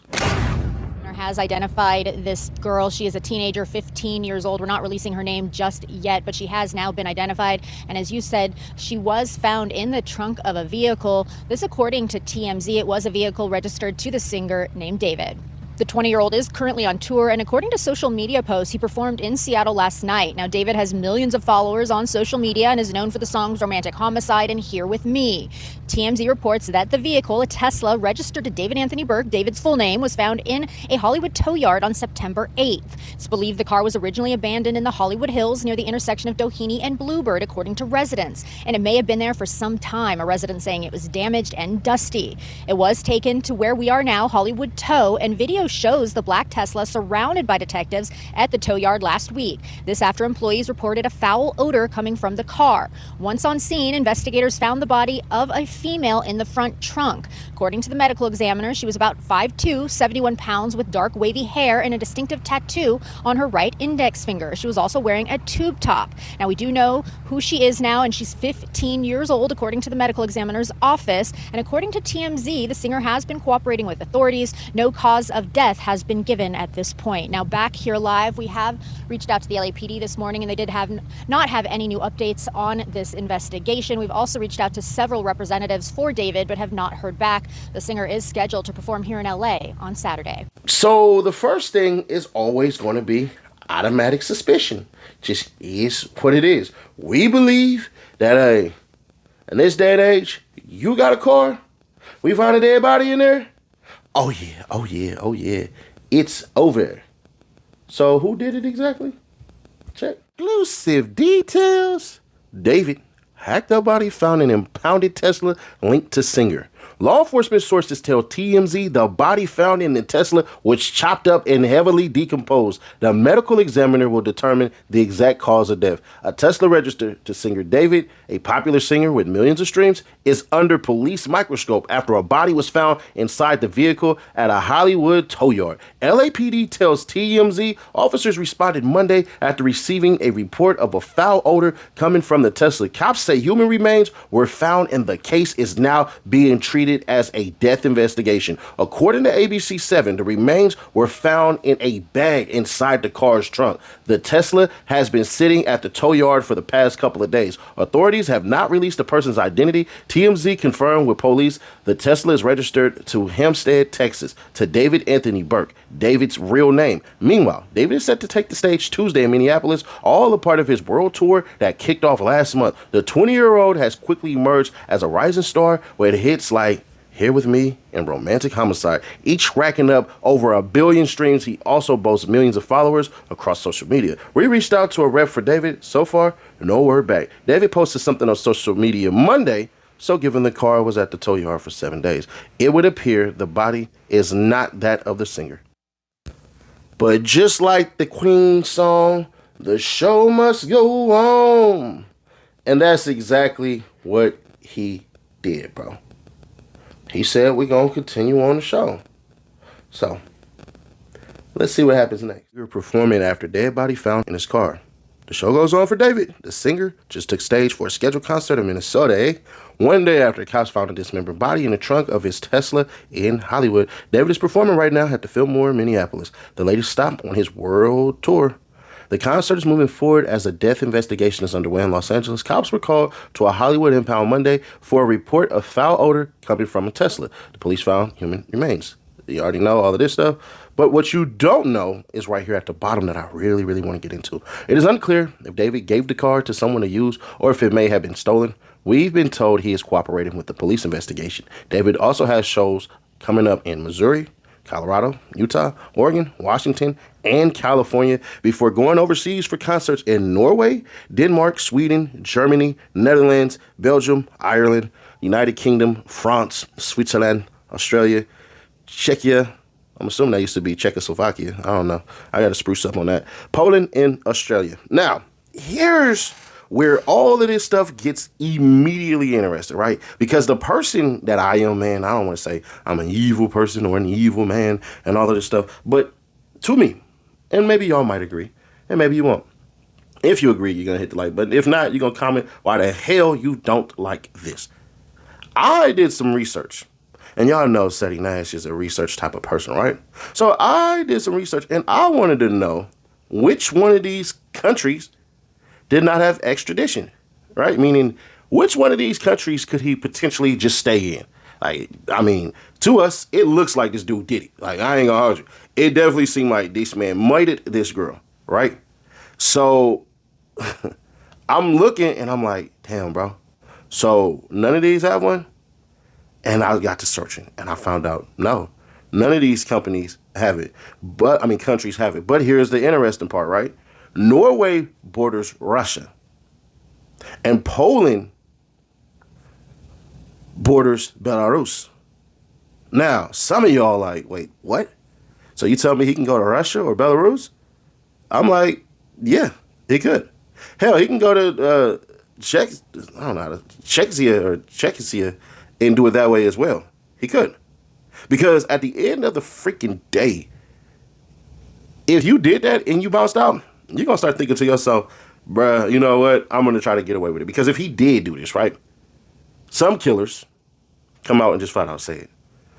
Has identified this girl. She is a teenager, 15 years old. We're not releasing her name just yet, but she has now been identified. And as you said, she was found in the trunk of a vehicle. This, according to TMZ, it was a vehicle registered to the singer named David. The 20-year-old is currently on tour, and according to social media posts, he performed in Seattle last night. Now, David has millions of followers on social media and is known for the songs Romantic Homicide and Here With Me. TMZ reports that the vehicle, a Tesla registered to David Anthony Burke, David's full name, was found in a Hollywood tow yard on September 8th. It's believed the car was originally abandoned in the Hollywood Hills near the intersection of Doheny and Bluebird, according to residents. And it may have been there for some time, a resident saying it was damaged and dusty. It was taken to where we are now, Hollywood Tow, and video shows the black Tesla surrounded by detectives at the tow yard last week. This after employees reported a foul odor coming from the car. Once on scene, investigators found the body of a female in the front trunk. According to the medical examiner, she was about 5'2", 71 pounds with dark wavy hair and a distinctive tattoo on her right index finger. She was also wearing a tube top. Now, we do know who she is now, and she's 15 years old, according to the medical examiner's office. And according to TMZ, the singer has been cooperating with authorities. No cause of death has been given at this point. Now, back here live, we have reached out to the LAPD this morning, and they did not have any new updates on this investigation. We've also reached out to several representatives for David, but have not heard back. The singer is scheduled to perform here in LA on Saturday.
So the first thing is always going to be automatic suspicion. Just is what it is. We believe that in this day and age, you got a car, we found a dead body in there. Oh yeah. It's over. So who did it exactly? Check. Exclusive details. David hacked up body found an impounded Tesla linked to singer. Law enforcement sources tell TMZ the body found in the Tesla was chopped up and heavily decomposed. The medical examiner will determine the exact cause of death. A Tesla registered to singer David, a popular singer with millions of streams, is under police microscope after a body was found inside the vehicle at a Hollywood tow yard. LAPD tells TMZ officers responded Monday after receiving a report of a foul odor coming from the Tesla. Cops say human remains were found and the case is now being treated as a death investigation. According to ABC 7, the remains were found in a bag inside the car's trunk. The Tesla has been sitting at the tow yard for the past couple of days. Authorities have not released the person's identity. TMZ confirmed with police the Tesla is registered to Hempstead, Texas, to David Anthony Burke, David's real name. Meanwhile, David is set to take the stage Tuesday in Minneapolis, all a part of his world tour that kicked off last month. The 20-year-old has quickly emerged as a rising star with hits like Here With Me and Romantic Homicide, each racking up over 1 billion streams. He also boasts millions of followers across social media. We reached out to a rep for David. So far, no word back. David posted something on social media Monday, so given the car was at the tow yard for 7 days, it would appear the body is not that of the singer. But just like the Queen song, the show must go on. And that's exactly what he did, bro. He said we're going to continue on the show. So, let's see what happens next. We were performing after dead body found in his car. The show goes on for David. The singer just took stage for a scheduled concert in Minnesota, one day after cops found a dismembered body in the trunk of his Tesla in Hollywood. David is performing right now at the Fillmore in Minneapolis, the latest stop on his world tour. The concert is moving forward as a death investigation is underway in Los Angeles. Cops were called to a Hollywood impound Monday for a report of foul odor coming from a Tesla. The police found human remains. You already know all of this stuff. But what you don't know is right here at the bottom that I really, really want to get into. It is unclear if David gave the car to someone to use or if it may have been stolen. We've been told he is cooperating with the police investigation. David also has shows coming up in Missouri, Colorado, Utah, Oregon, Washington, and California before going overseas for concerts in Norway, Denmark, Sweden, Germany, Netherlands, Belgium, Ireland, United Kingdom, France, Switzerland, Australia, Czechia. I'm assuming that used to be Czechoslovakia. I don't know. I got to spruce up on that. Poland and Australia. Now, here's where all of this stuff gets immediately interesting, right? Because the person that I am, man, I don't want to say I'm an evil person or an evil man and all of this stuff. But to me, and maybe y'all might agree, and maybe you won't. If you agree, you're going to hit the like button. If not, you're going to comment why the hell you don't like this. I did some research. And y'all know Seti Nash is a research type of person, right? So I did some research, and I wanted to know which one of these countries did not have extradition, right? Meaning, which one of these countries could he potentially just stay in? Like, I mean, to us, it looks like this dude did it. Like, I ain't gonna hold you. It definitely seemed like this man mighted this girl, right? So I'm looking, and I'm like, damn, bro. So none of these have one? And I got to searching, and I found out, no, none of these companies have it. Countries have it. But here's the interesting part, right? Norway borders Russia. And Poland borders Belarus. Now, some of y'all like, wait, what? So you tell me he can go to Russia or Belarus? I'm like, yeah, he could. Hell, he can go to Czechia and do it that way as well. He could. Because at the end of the freaking day, if you did that and you bounced out, you're going to start thinking to yourself, bruh, you know what? I'm going to try to get away with it. Because if he did do this, right? Some killers come out and just flat out say it.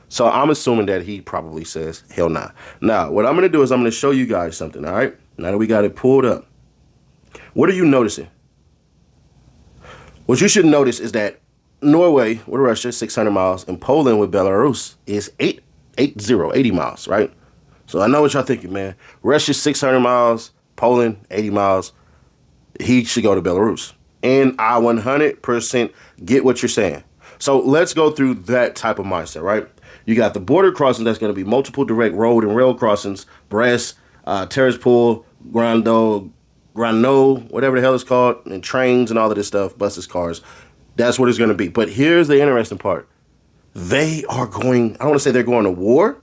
So I'm assuming that he probably says, hell nah. Now, what I'm going to do is I'm going to show you guys something, all right? Now that we got it pulled up. What are you noticing? What you should notice is that Norway with Russia, 600 miles, and Poland with Belarus is 80 miles, right? So I know what y'all thinking, man. Russia's 600 miles, Poland, 80 miles. He should go to Belarus. And I 100% get what you're saying. So let's go through that type of mindset, right? You got the border crossing that's going to be multiple direct road and rail crossings, Brest, Tiraspol, Grano, whatever the hell it's called, and trains and all of this stuff, buses, cars. That's what it's going to be. But here's the interesting part. They are going, I don't want to say they're going to war,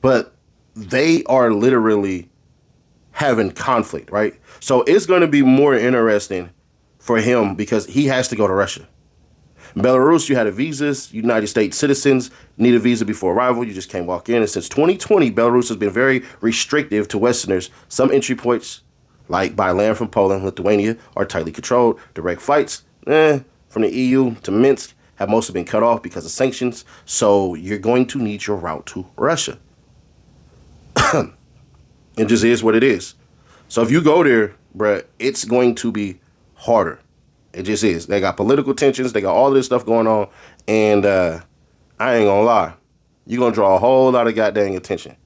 but they are literally having conflict, right? So it's going to be more interesting for him because he has to go to Russia. In Belarus, you had a visas. United States citizens need a visa before arrival. You just can't walk in. And since 2020, Belarus has been very restrictive to Westerners. Some entry points, like by land from Poland, Lithuania, are tightly controlled. Direct flights, from the EU to Minsk have mostly been cut off because of sanctions. So you're going to need your route to Russia. It just is what it is. So if you go there, bruh, it's going to be harder. It just is. They got political tensions. They got all this stuff going on. And I ain't gonna lie. You're going to draw a whole lot of goddamn attention.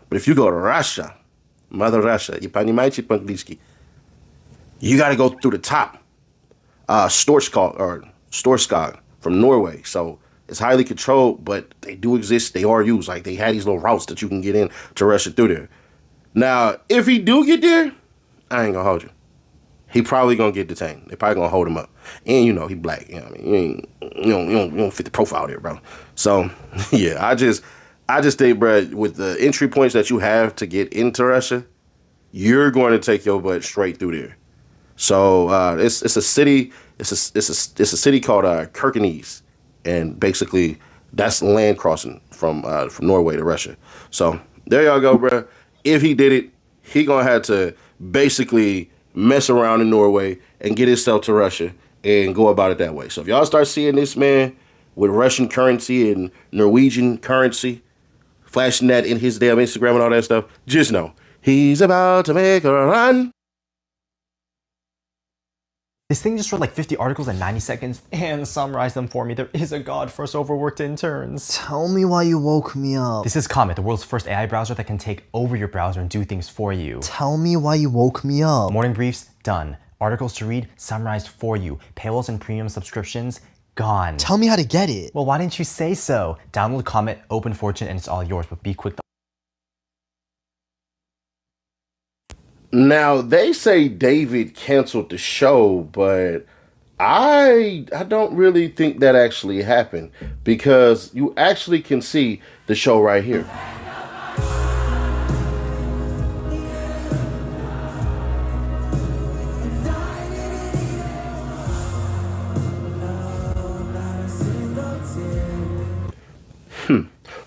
But if you go to Russia, Mother Russia, you got to go through the top. Storskog from Norway. So it's highly controlled, but they do exist. They are used. Like they had these little routes that you can get in to Russia through there. Now, if he do get there, I ain't gonna hold you. He probably gonna get detained. They probably gonna hold him up. And you know, he black. You know what I mean? You don't fit the profile there, bro. So yeah, I just think, bro, with the entry points that you have to get into Russia, you're going to take your butt straight through there. So it's a city. It's a city called Kirkenes, and basically that's land crossing from Norway to Russia. So there y'all go, bro. If he did it, he gonna have to basically mess around in Norway and get himself to Russia and go about it that way. So if y'all start seeing this man with Russian currency and Norwegian currency, flashing that in his damn Instagram and all that stuff, just know he's about to make a run.
This thing just read like 50 articles in 90 seconds and summarized them for me. There is a god for us overworked interns.
Tell me why you woke me up.
This is Comet, the world's first AI browser that can take over your browser and do things for you.
Tell me why you woke me up.
Morning briefs, done. Articles to read, summarized for you. Paywalls and premium subscriptions, gone.
Tell me how to get it.
Well, why didn't you say so? Download Comet, open Fortune, and it's all yours, but be quick.
Now, they say David canceled the show, but I don't really think that actually happened, because you actually can see the show right here.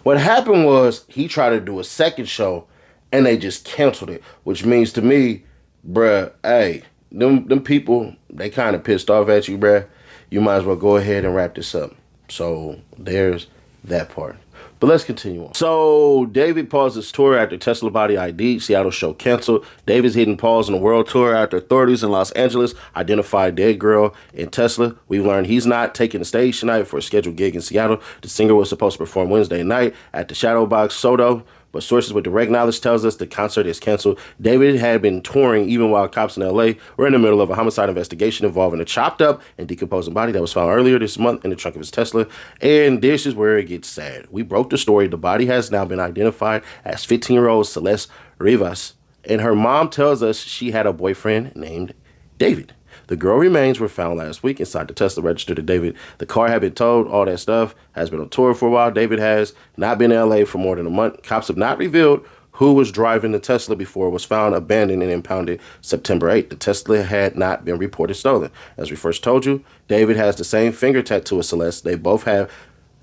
What happened was he tried to do a second show and they just canceled it, which means to me, bruh, hey, them people, they kind of pissed off at you, bruh. You might as well go ahead and wrap this up. So there's that part. But let's continue on. So David paused his tour after Tesla body ID. Seattle show canceled. David's hitting pause on the world tour after authorities in Los Angeles identified dead girl in Tesla. We've learned he's not taking the stage tonight for a scheduled gig in Seattle. The singer was supposed to perform Wednesday night at the Shadowbox Soto, but sources with direct knowledge tells us the concert is canceled. David had been touring even while cops in LA were in the middle of a homicide investigation involving a chopped up and decomposing body that was found earlier this month in the trunk of his Tesla. And this is where it gets sad. We broke the story. The body has now been identified as 15-year-old Celeste Rivas, and her mom tells us she had a boyfriend named David. The girl remains were found last week inside the Tesla registered to David. The car had been towed, all that stuff, has been on tour for a while. David has not been in LA for more than a month. Cops have not revealed who was driving the Tesla before it was found abandoned and impounded September 8th. The Tesla had not been reported stolen. As we first told you, David has the same finger tattoo as Celeste. They both have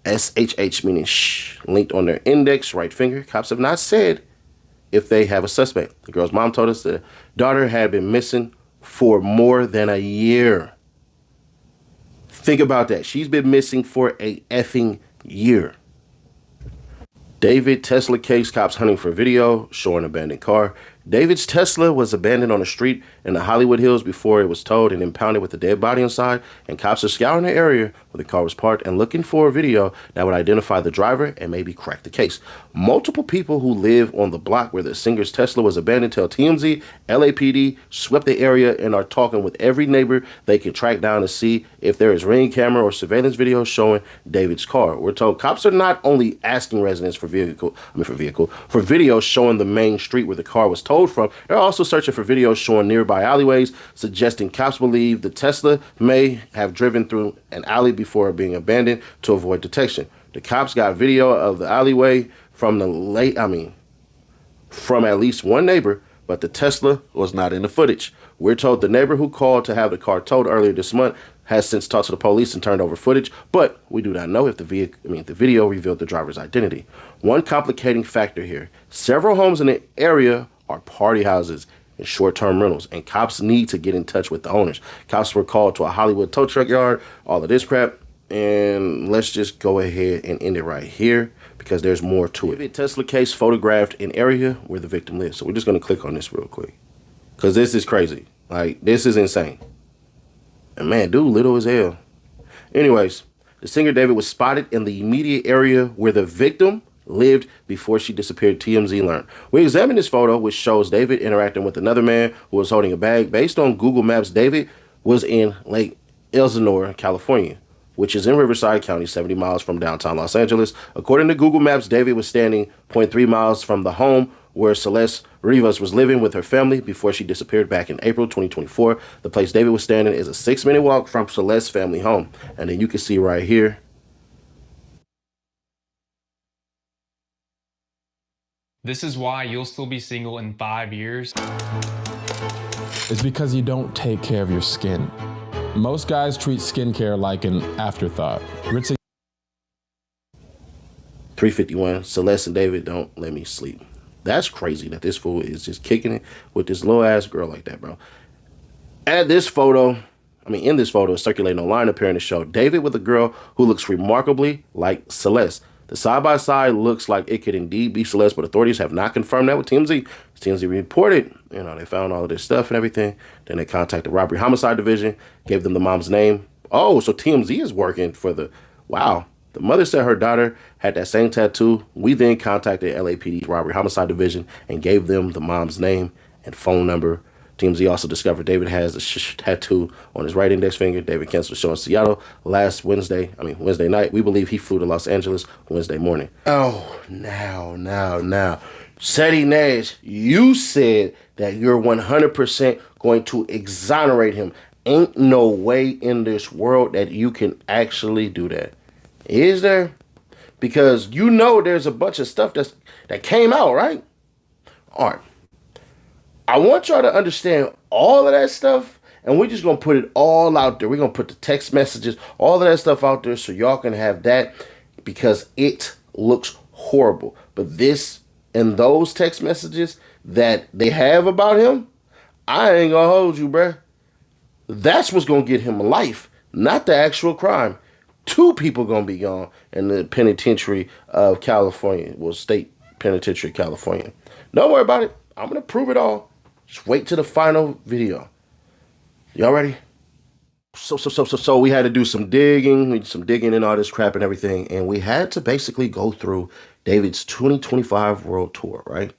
SHH, meaning shh, linked on their index right finger. Cops have not said if they have a suspect. The girl's mom told us the daughter had been missing for more than a year. Think about that. She's been missing for a effing year. David Tesla case, cops hunting for video showing abandoned car. David's Tesla was abandoned on a street in the Hollywood Hills before it was towed and impounded with a dead body inside, and cops are scouring the area where the car was parked and looking for a video that would identify the driver and maybe crack the case. Multiple people who live on the block where the singer's Tesla was abandoned tell TMZ LAPD swept the area and are talking with every neighbor they can track down to see if there is ring camera or surveillance video showing David's car. We're told cops are not only asking residents for video showing the main street where the car was towed from, they're also searching for videos showing nearby alleyways, suggesting cops believe the Tesla may have driven through an alley before being abandoned to avoid detection. The cops got video of the alleyway from from at least one neighbor, but the Tesla was not in the footage. We're told the neighbor who called to have the car towed earlier this month has since talked to the police and turned over footage, but we do not know if the video revealed the driver's identity. One complicating factor here: several homes in the area are party houses and short-term rentals, and cops need to get in touch with the owners. Cops were called to a Hollywood tow truck yard, all of this crap, and let's just go ahead and end it right here because there's more to it. The Tesla case photographed an area where the victim lives. So we're just going to click on this real quick because this is crazy. Like, this is insane. And man, dude, little as hell. Anyways, the singer David was spotted in the immediate area where the victim lived before she disappeared, TMZ learned. We examined this photo, which shows David interacting with another man who was holding a bag. Based on Google Maps, David was in Lake Elsinore, California, which is in Riverside County, 70 miles from downtown Los Angeles. According to Google Maps, David was standing 0.3 miles from the home where Celeste Rivas was living with her family before she disappeared back in April 2024. The place David was standing is a 6-minute walk from Celeste's family home. And then you can see right here,
this is why you'll still be single in 5 years.
It's because you don't take care of your skin. Most guys treat skincare like an afterthought.
351, Celeste and David don't let me sleep. That's crazy that this fool is just kicking it with this little ass girl like that, bro. In this photo is circulating online appearing to show David with a girl who looks remarkably like Celeste. The side-by-side looks like it could indeed be Celeste, but authorities have not confirmed that with TMZ. TMZ reported, they found all of this stuff and everything. Then they contacted Robbery Homicide Division, gave them the mom's name. Oh, so TMZ is working for wow. The mother said her daughter had that same tattoo. We then contacted LAPD's Robbery Homicide Division and gave them the mom's name and phone number. TMZ also discovered David has a tattoo on his right index finger. David canceled a show in Seattle Wednesday night. We believe he flew to Los Angeles Wednesday morning. Oh, now. Seti Nash, you said that you're 100% going to exonerate him. Ain't no way in this world that you can actually do that. Is there? Because there's a bunch of stuff that came out, right? All right. I want y'all to understand all of that stuff, and we're just going to put it all out there. We're going to put the text messages, all of that stuff out there so y'all can have that, because it looks horrible. But this and those text messages that they have about him, I ain't going to hold you, bruh. That's what's going to get him life, not the actual crime. 2 people going to be gone in the penitentiary of California, state penitentiary, California. Don't worry about it. I'm going to prove it all. Just wait till the final video. Y'all ready? So we had to do some digging and all this crap and everything, and we had to basically go through David's 2025 world tour, right?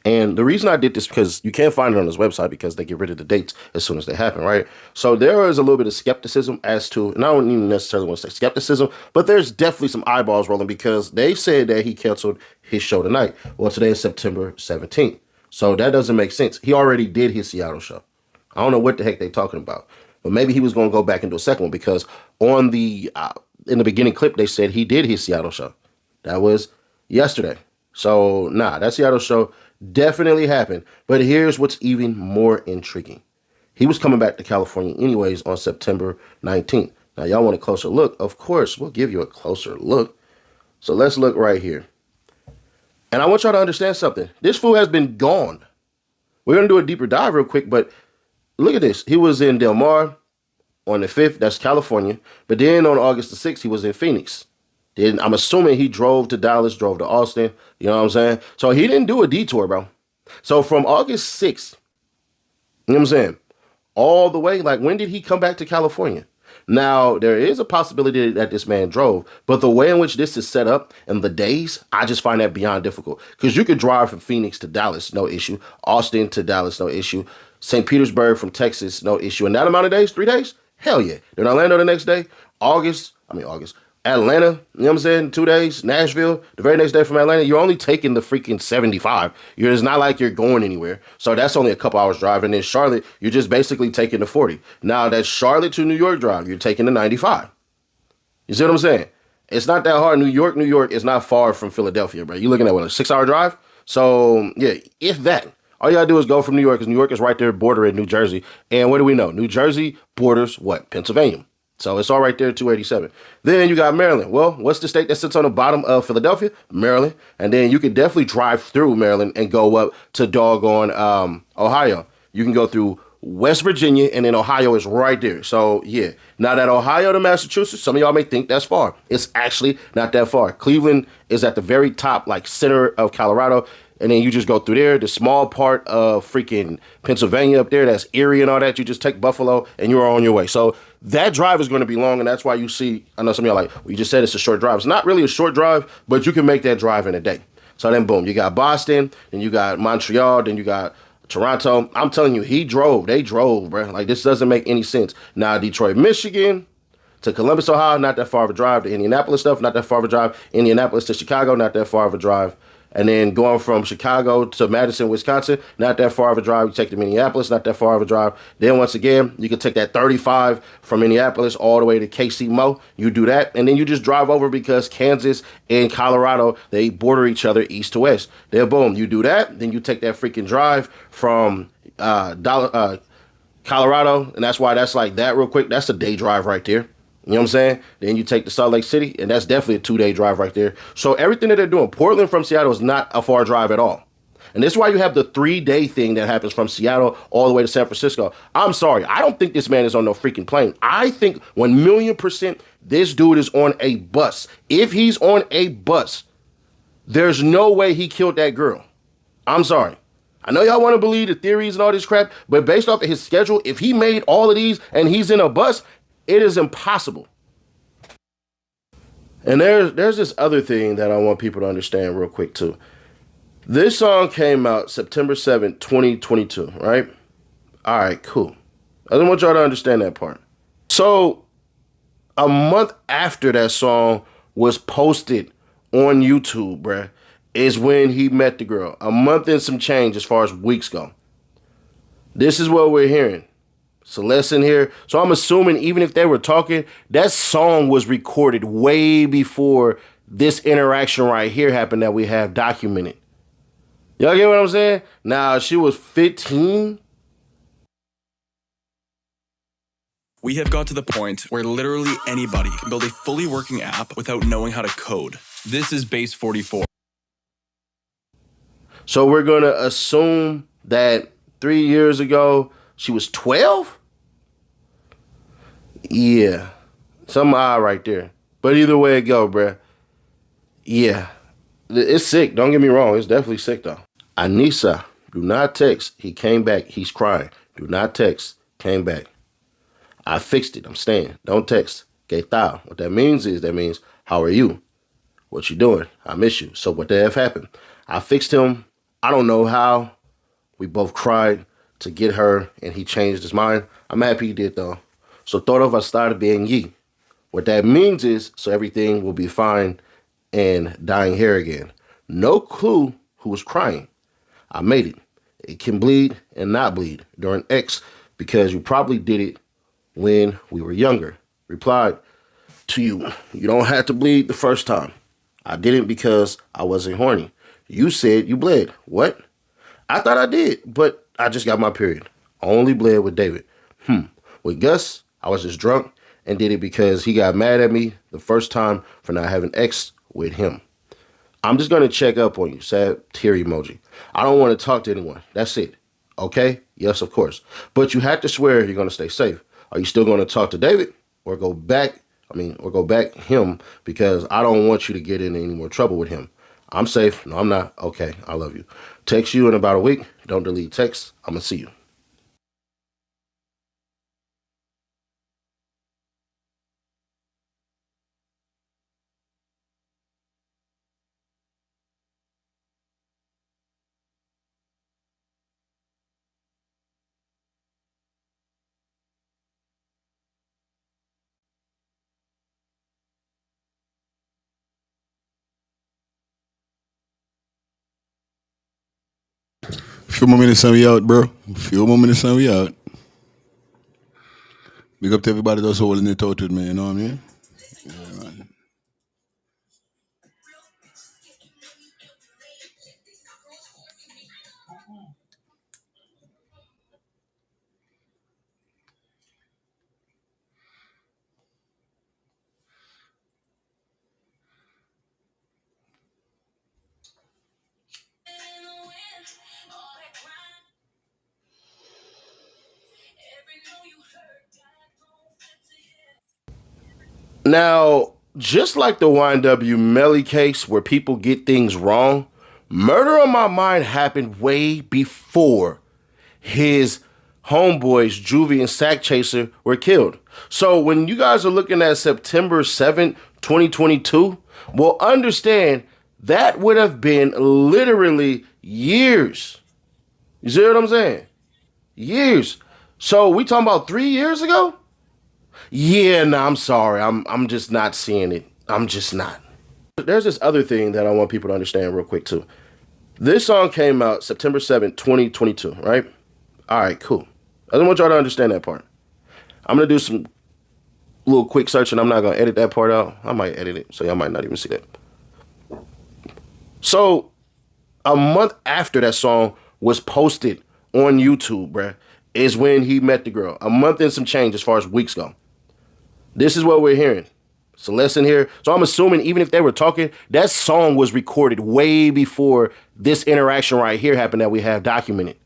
And the reason I did this because you can't find it on his website because they get rid of the dates as soon as they happen, right? So there is a little bit of skepticism as to, and I don't even necessarily want to say skepticism, but there's definitely some eyeballs rolling because they said that he canceled his show tonight. Well, today is September 17th. So that doesn't make sense. He already did his Seattle show. I don't know what the heck they're talking about, but maybe he was going to go back and do a second one because on in the beginning clip, they said he did his Seattle show. That was yesterday. So that Seattle show definitely happened. But here's what's even more intriguing. He was coming back to California anyways on September 19th. Now, y'all want a closer look? Of course, we'll give you a closer look. So let's look right here. And I want y'all to understand something. This fool has been gone. We're going to do a deeper dive real quick, but look at this. He was in Del Mar on the 5th. That's California. But then on August the 6th, he was in Phoenix. Then I'm assuming he drove to Dallas, drove to Austin. You know what I'm saying? So he didn't do a detour, bro. So from August 6th, you know what I'm saying, all the way, like when did he come back to California? Now, there is a possibility that this man drove, but the way in which this is set up and the days, I just find that beyond difficult. Because you could drive from Phoenix to Dallas, no issue. Austin to Dallas, no issue. St. Petersburg from Texas, no issue. In that amount of days, 3 days? Hell yeah. Then Orlando the next day. August. Atlanta, you know what I'm saying? 2 days. Nashville, the very next day from Atlanta. You're only taking the freaking 75. It's not like you're going anywhere. So that's only a couple hours drive. And then Charlotte, you're just basically taking the 40. Now that's Charlotte to New York drive. You're taking the 95. You see what I'm saying? It's not that hard. New York is not far from Philadelphia, bro. You're looking at a 6-hour drive? So yeah, if that. All you gotta do is go from New York, because New York is right there bordering New Jersey. And what do we know? New Jersey borders what? Pennsylvania. So it's all right there, 287. Then you got Maryland. Well, what's the state that sits on the bottom of Philadelphia? Maryland. And then you can definitely drive through Maryland and go up to doggone Ohio. You can go through West Virginia, and then Ohio is right there. So yeah, now that Ohio to Massachusetts, some of y'all may think that's far. It's actually not that far. Cleveland is at the very top, like center of Colorado. And then you just go through there, the small part of freaking Pennsylvania up there, that's Erie and all that. You just take Buffalo and you're on your way. So that drive is going to be long, and that's why you see, I know some of y'all like, well, you just said it's a short drive. It's not really a short drive, but you can make that drive in a day. So then boom, you got Boston, then you got Montreal, then you got Toronto. I'm telling you, they drove, bro. Like, this doesn't make any sense. Now, Detroit, Michigan to Columbus, Ohio, not that far of a drive. To Indianapolis stuff, not that far of a drive. Indianapolis to Chicago, not that far of a drive. And then going from Chicago to Madison, Wisconsin, not that far of a drive. You take to Minneapolis, not that far of a drive. Then once again, you can take that 35 from Minneapolis all the way to KC Mo. You do that, and then you just drive over because Kansas and Colorado, they border each other east to west. Then boom, you do that. Then you take that freaking drive from Colorado, and that's why that's like that real quick. That's a day drive right there. You know what I'm saying? Then you take the Salt Lake City, and that's definitely a 2-day drive right there. So everything that they're doing, Portland from Seattle is not a far drive at all. And this is why you have the 3-day thing that happens from Seattle all the way to San Francisco. I'm sorry. I don't think this man is on no freaking plane. I think 1,000,000% this dude is on a bus. If he's on a bus, there's no way he killed that girl. I'm sorry. I know y'all want to believe the theories and all this crap, but based off of his schedule, if he made all of these and he's in a bus, it is impossible. And there's this other thing that I want people to understand real quick too. This song came out September 7th, 2022, right? All right, cool. I don't want y'all to understand that part. So a month after that song was posted on YouTube, bruh, is when he met the girl. A month and some change as far as weeks go. This is what we're hearing. Celeste in here. So I'm assuming even if they were talking, that song was recorded way before this interaction right here happened that we have documented. Y'all get what I'm saying? Now, she was 15.
We have got to the point where literally anybody can build a fully working app without knowing how to code. This is Base 44.
So we're going to assume that 3 years ago, she was 12? Yeah. Some odd right there. But either way it go, bruh. Yeah. It's sick. Don't get me wrong. It's definitely sick, though. Anissa, do not text. He came back. He's crying. Do not text. Came back. I fixed it. I'm staying. Don't text. Que tal? What that means is, how are you? What you doing? I miss you. So what the F happened? I fixed him. I don't know how. We both cried to get her, and he changed his mind. I'm happy he did, though. So thought of I started being ye. What that means is, so everything will be fine and dying hair again. No clue who was crying. I made it. It can bleed and not bleed during X because you probably did it when we were younger. Replied to you, you don't have to bleed the first time. I didn't because I wasn't horny. You said you bled. What? I thought I did, but I just got my period. I only bled with David. With Gus, I was just drunk and did it because he got mad at me the first time for not having X with him. I'm just going to check up on you. Sad tear emoji. I don't want to talk to anyone. That's it. Okay? Yes, of course. But you have to swear you're going to stay safe. Are you still going to talk to David or go back him because I don't want you to get in any more trouble with him. I'm safe. No, I'm not. Okay, I love you. Text you in about a week. Don't delete texts. I'm going to see you.
Few more minutes and we out, bro. Few more minutes and we out. Big up to everybody that's holding it out with me, you know what I mean? Yeah, man.
Now, just like the YNW Melly case where people get things wrong, Murder on My Mind happened way before his homeboys, Juvie and Sack Chaser, were killed. So when you guys are looking at September 7th, 2022, well, understand that would have been literally years. You see what I'm saying? Years. So we talking about 3 years ago? Yeah, no, I'm sorry. I'm just not seeing it. I'm just not. There's this other thing that I want people to understand real quick too. This song came out September 7th, 2022, right? All right, cool. I don't want y'all to understand that part. I'm going to do some little quick search and I'm not going to edit that part out. I might edit it, so y'all might not even see that. So a month after that song was posted on YouTube, bruh, is when he met the girl. A month and some change as far as weeks go. This is what we're hearing. Celeste in here. So I'm assuming even if they were talking, that song was recorded way before this interaction right here happened that we have documented.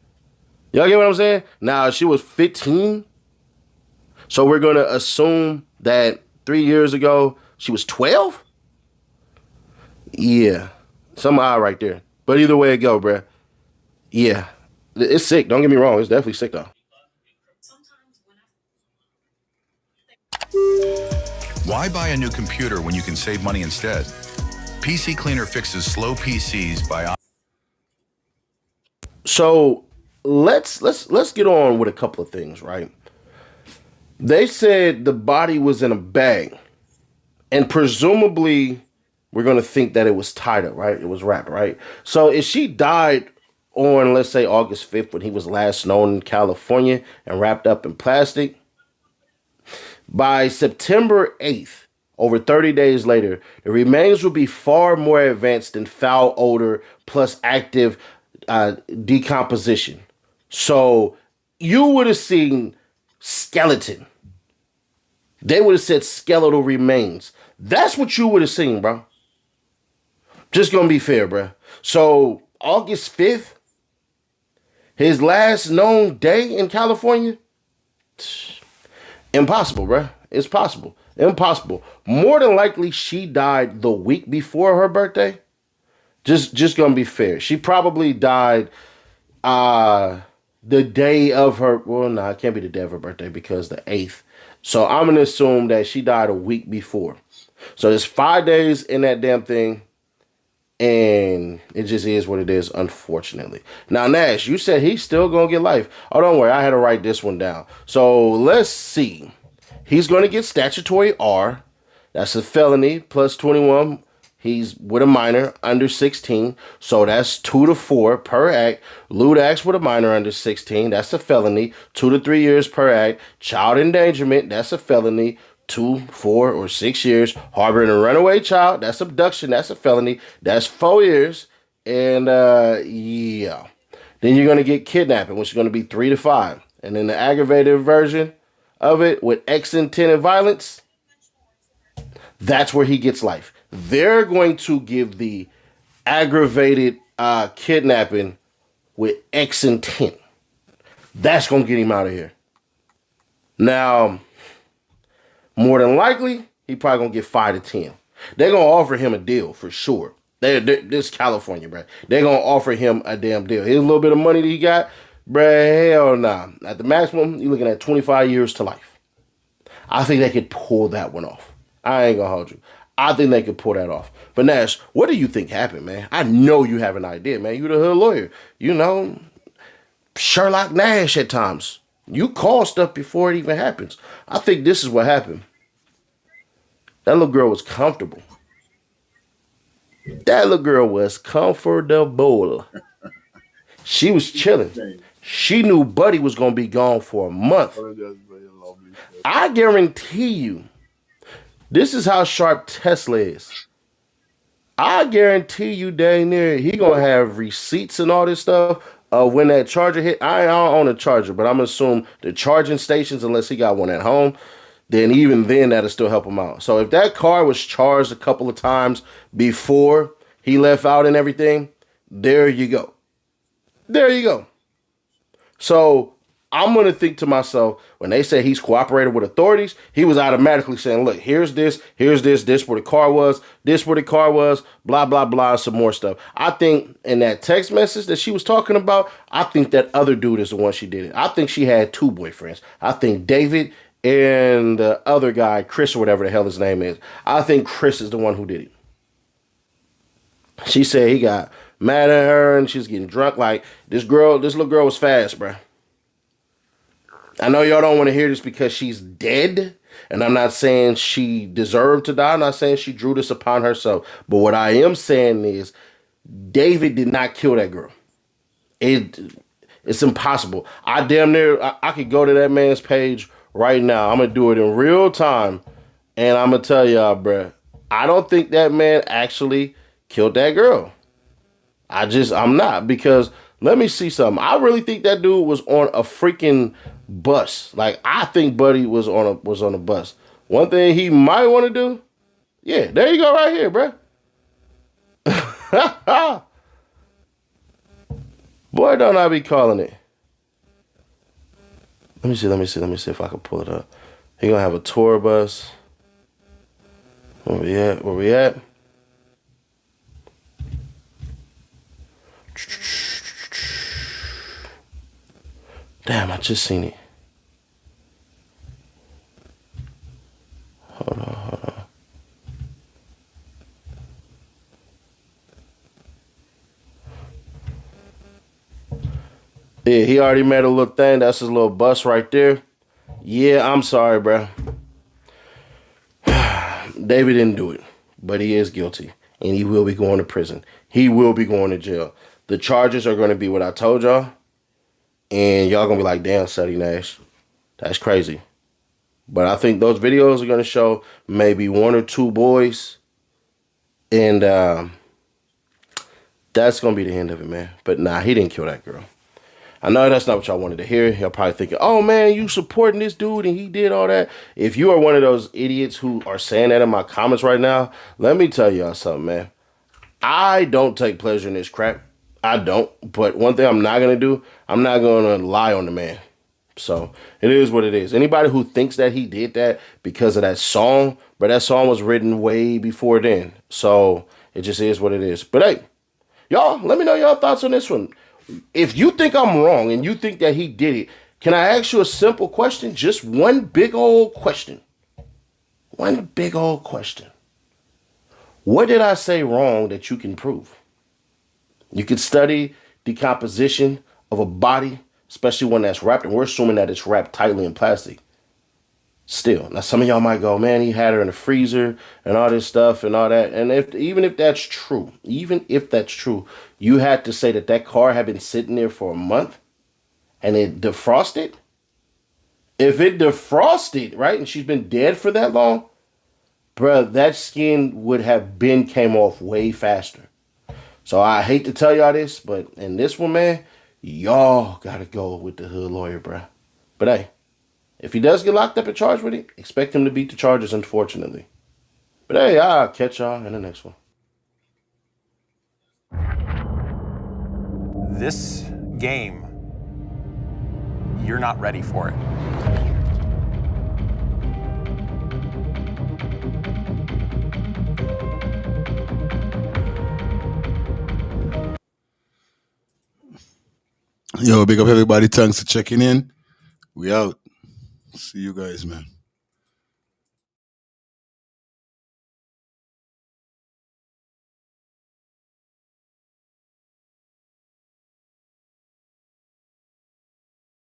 Y'all get what I'm saying? Now, she was 15. So we're going to assume that 3 years ago, she was 12? Yeah. Some odd right there. But either way it go, bruh. Yeah. It's sick. Don't get me wrong. It's definitely sick, though.
Why buy a new computer when you can save money instead? PC Cleaner fixes slow PCs by...
So let's get on with a couple of things, right? They said the body was in a bag, and presumably we're going to think that it was tied up, right? It was wrapped, right? So if she died on, let's say, August 5th when he was last known in California and wrapped up in plastic, by September 8th, over 30 days later, the remains will be far more advanced in foul odor plus active decomposition. So you would have seen skeleton. They would have said skeletal remains. That's what you would have seen, bro. Just gonna be fair, bro. So August 5th, his last known day in California, impossible, bro. It's possible. Impossible. More than likely, she died the week before her birthday. Just gonna be fair. She probably died the day of her. Well, no, it can't be the day of her birthday because the 8th. So I'm gonna assume that she died a week before. So there's 5 days in that damn thing, and it just is what it is, unfortunately. Now, Nash, you said he's still gonna get life. Oh, don't worry, I had to write this one down. So let's see. He's gonna get statutory R. That's a felony plus 21. He's with a minor under 16, so that's 2 to 4 per act. Lewd acts with a minor under 16, that's a felony, 2 to 3 years per act. Child endangerment, that's a felony, 2, 4, or 6 years. Harboring a runaway child, that's abduction, that's a felony, that's 4 years. And yeah, then you're gonna get kidnapping, which is gonna be 3 to 5. And then the aggravated version of it with X intent and violence, that's where he gets life. They're going to give the aggravated kidnapping with X intent. That's going to get him out of here. Now, more than likely, he probably going to get 5 to 10. They're going to offer him a deal for sure. This is California, bro. They're going to offer him a damn deal. Here's a little bit of money that he got. Bruh, hell nah. At the maximum, you're looking at 25 years to life. I think they could pull that one off. I ain't gonna hold you. I think they could pull that off. But Nash, what do you think happened, man? I know you have an idea, man. You're the hood lawyer. You know, Sherlock Nash at times. You call stuff before it even happens. I think this is what happened. That little girl was comfortable. That little girl was comfortable. She was chilling. She knew Buddy was going to be gone for a month. I guarantee you, this is how sharp Tesla is. I guarantee you, dang near, he going to have receipts and all this stuff when that charger hit. I don't own a charger, but I'm going to assume the charging stations, unless he got one at home, then even then that'll still help him out. So if that car was charged a couple of times before he left out and everything, there you go. There you go. So I'm going to think to myself, when they say he's cooperated with authorities, he was automatically saying, look, here's this, this where the car was, this where the car was, blah, blah, blah, some more stuff. I think in that text message that she was talking about, I think that other dude is the one she did it. I think she had 2 boyfriends. I think David and the other guy, Chris or whatever the hell his name is. I think Chris is the one who did it. She said he got mad at her and she was getting drunk. Like, this little girl was fast, bruh. I know y'all don't want to hear this because she's dead, and I'm not saying she deserved to die. I'm not saying she drew this upon herself. But what I am saying is David did not kill that girl. It's impossible. I damn near, I could go to that man's page right now. I'm going to do it in real time, and I'm going to tell y'all, bruh, I don't think that man actually killed that girl. I'm not, because let me see something. I really think that dude was on a freaking bus. Like, I think Buddy was on a bus. One thing he might want to do Yeah, there you go right here, bro. Boy, don't I be calling it. Let me see if I can pull it up. He gonna have a tour bus. Where we at? Damn, I just seen it. Hold on. Yeah, he already made a little thing. That's his little bus right there. Yeah, I'm sorry, bro. David didn't do it, but he is guilty, and he will be going to prison. He will be going to jail. The charges are going to be what I told y'all, and y'all going to be like, damn, Suddy Nash, that's crazy. But I think those videos are going to show maybe 1 or 2 boys, and that's going to be the end of it, man. But nah, he didn't kill that girl. I know that's not what y'all wanted to hear. Y'all probably thinking, oh man, you supporting this dude and he did all that. If you are one of those idiots who are saying that in my comments right now, let me tell y'all something, man. I don't take pleasure in this crap. I don't. But one thing I'm not going to do, I'm not going to lie on the man. So it is what it is. Anybody who thinks that he did that because of that song, but that song was written way before then. So it just is what it is. But hey, y'all, let me know your thoughts on this one. If you think I'm wrong and you think that he did it, can I ask you a simple question? Just one big old question. One big old question. What did I say wrong that you can prove? You can study decomposition of a body, especially one that's wrapped, and we're assuming that it's wrapped tightly in plastic. Still, now some of y'all might go, man, he had her in the freezer and all this stuff and all that. And even if that's true, you had to say that car had been sitting there for a month and it defrosted. If it defrosted, right, and she's been dead for that long, bruh, that skin would have came off way faster. So I hate to tell y'all this, but in this one, man, y'all gotta go with the hood lawyer, bruh. But hey, if he does get locked up and charged with it, expect him to beat the charges, unfortunately. But hey, I'll catch y'all in the next one.
This game, you're not ready for it.
Yo, big up everybody. Thanks for checking in. We out. See you guys, man.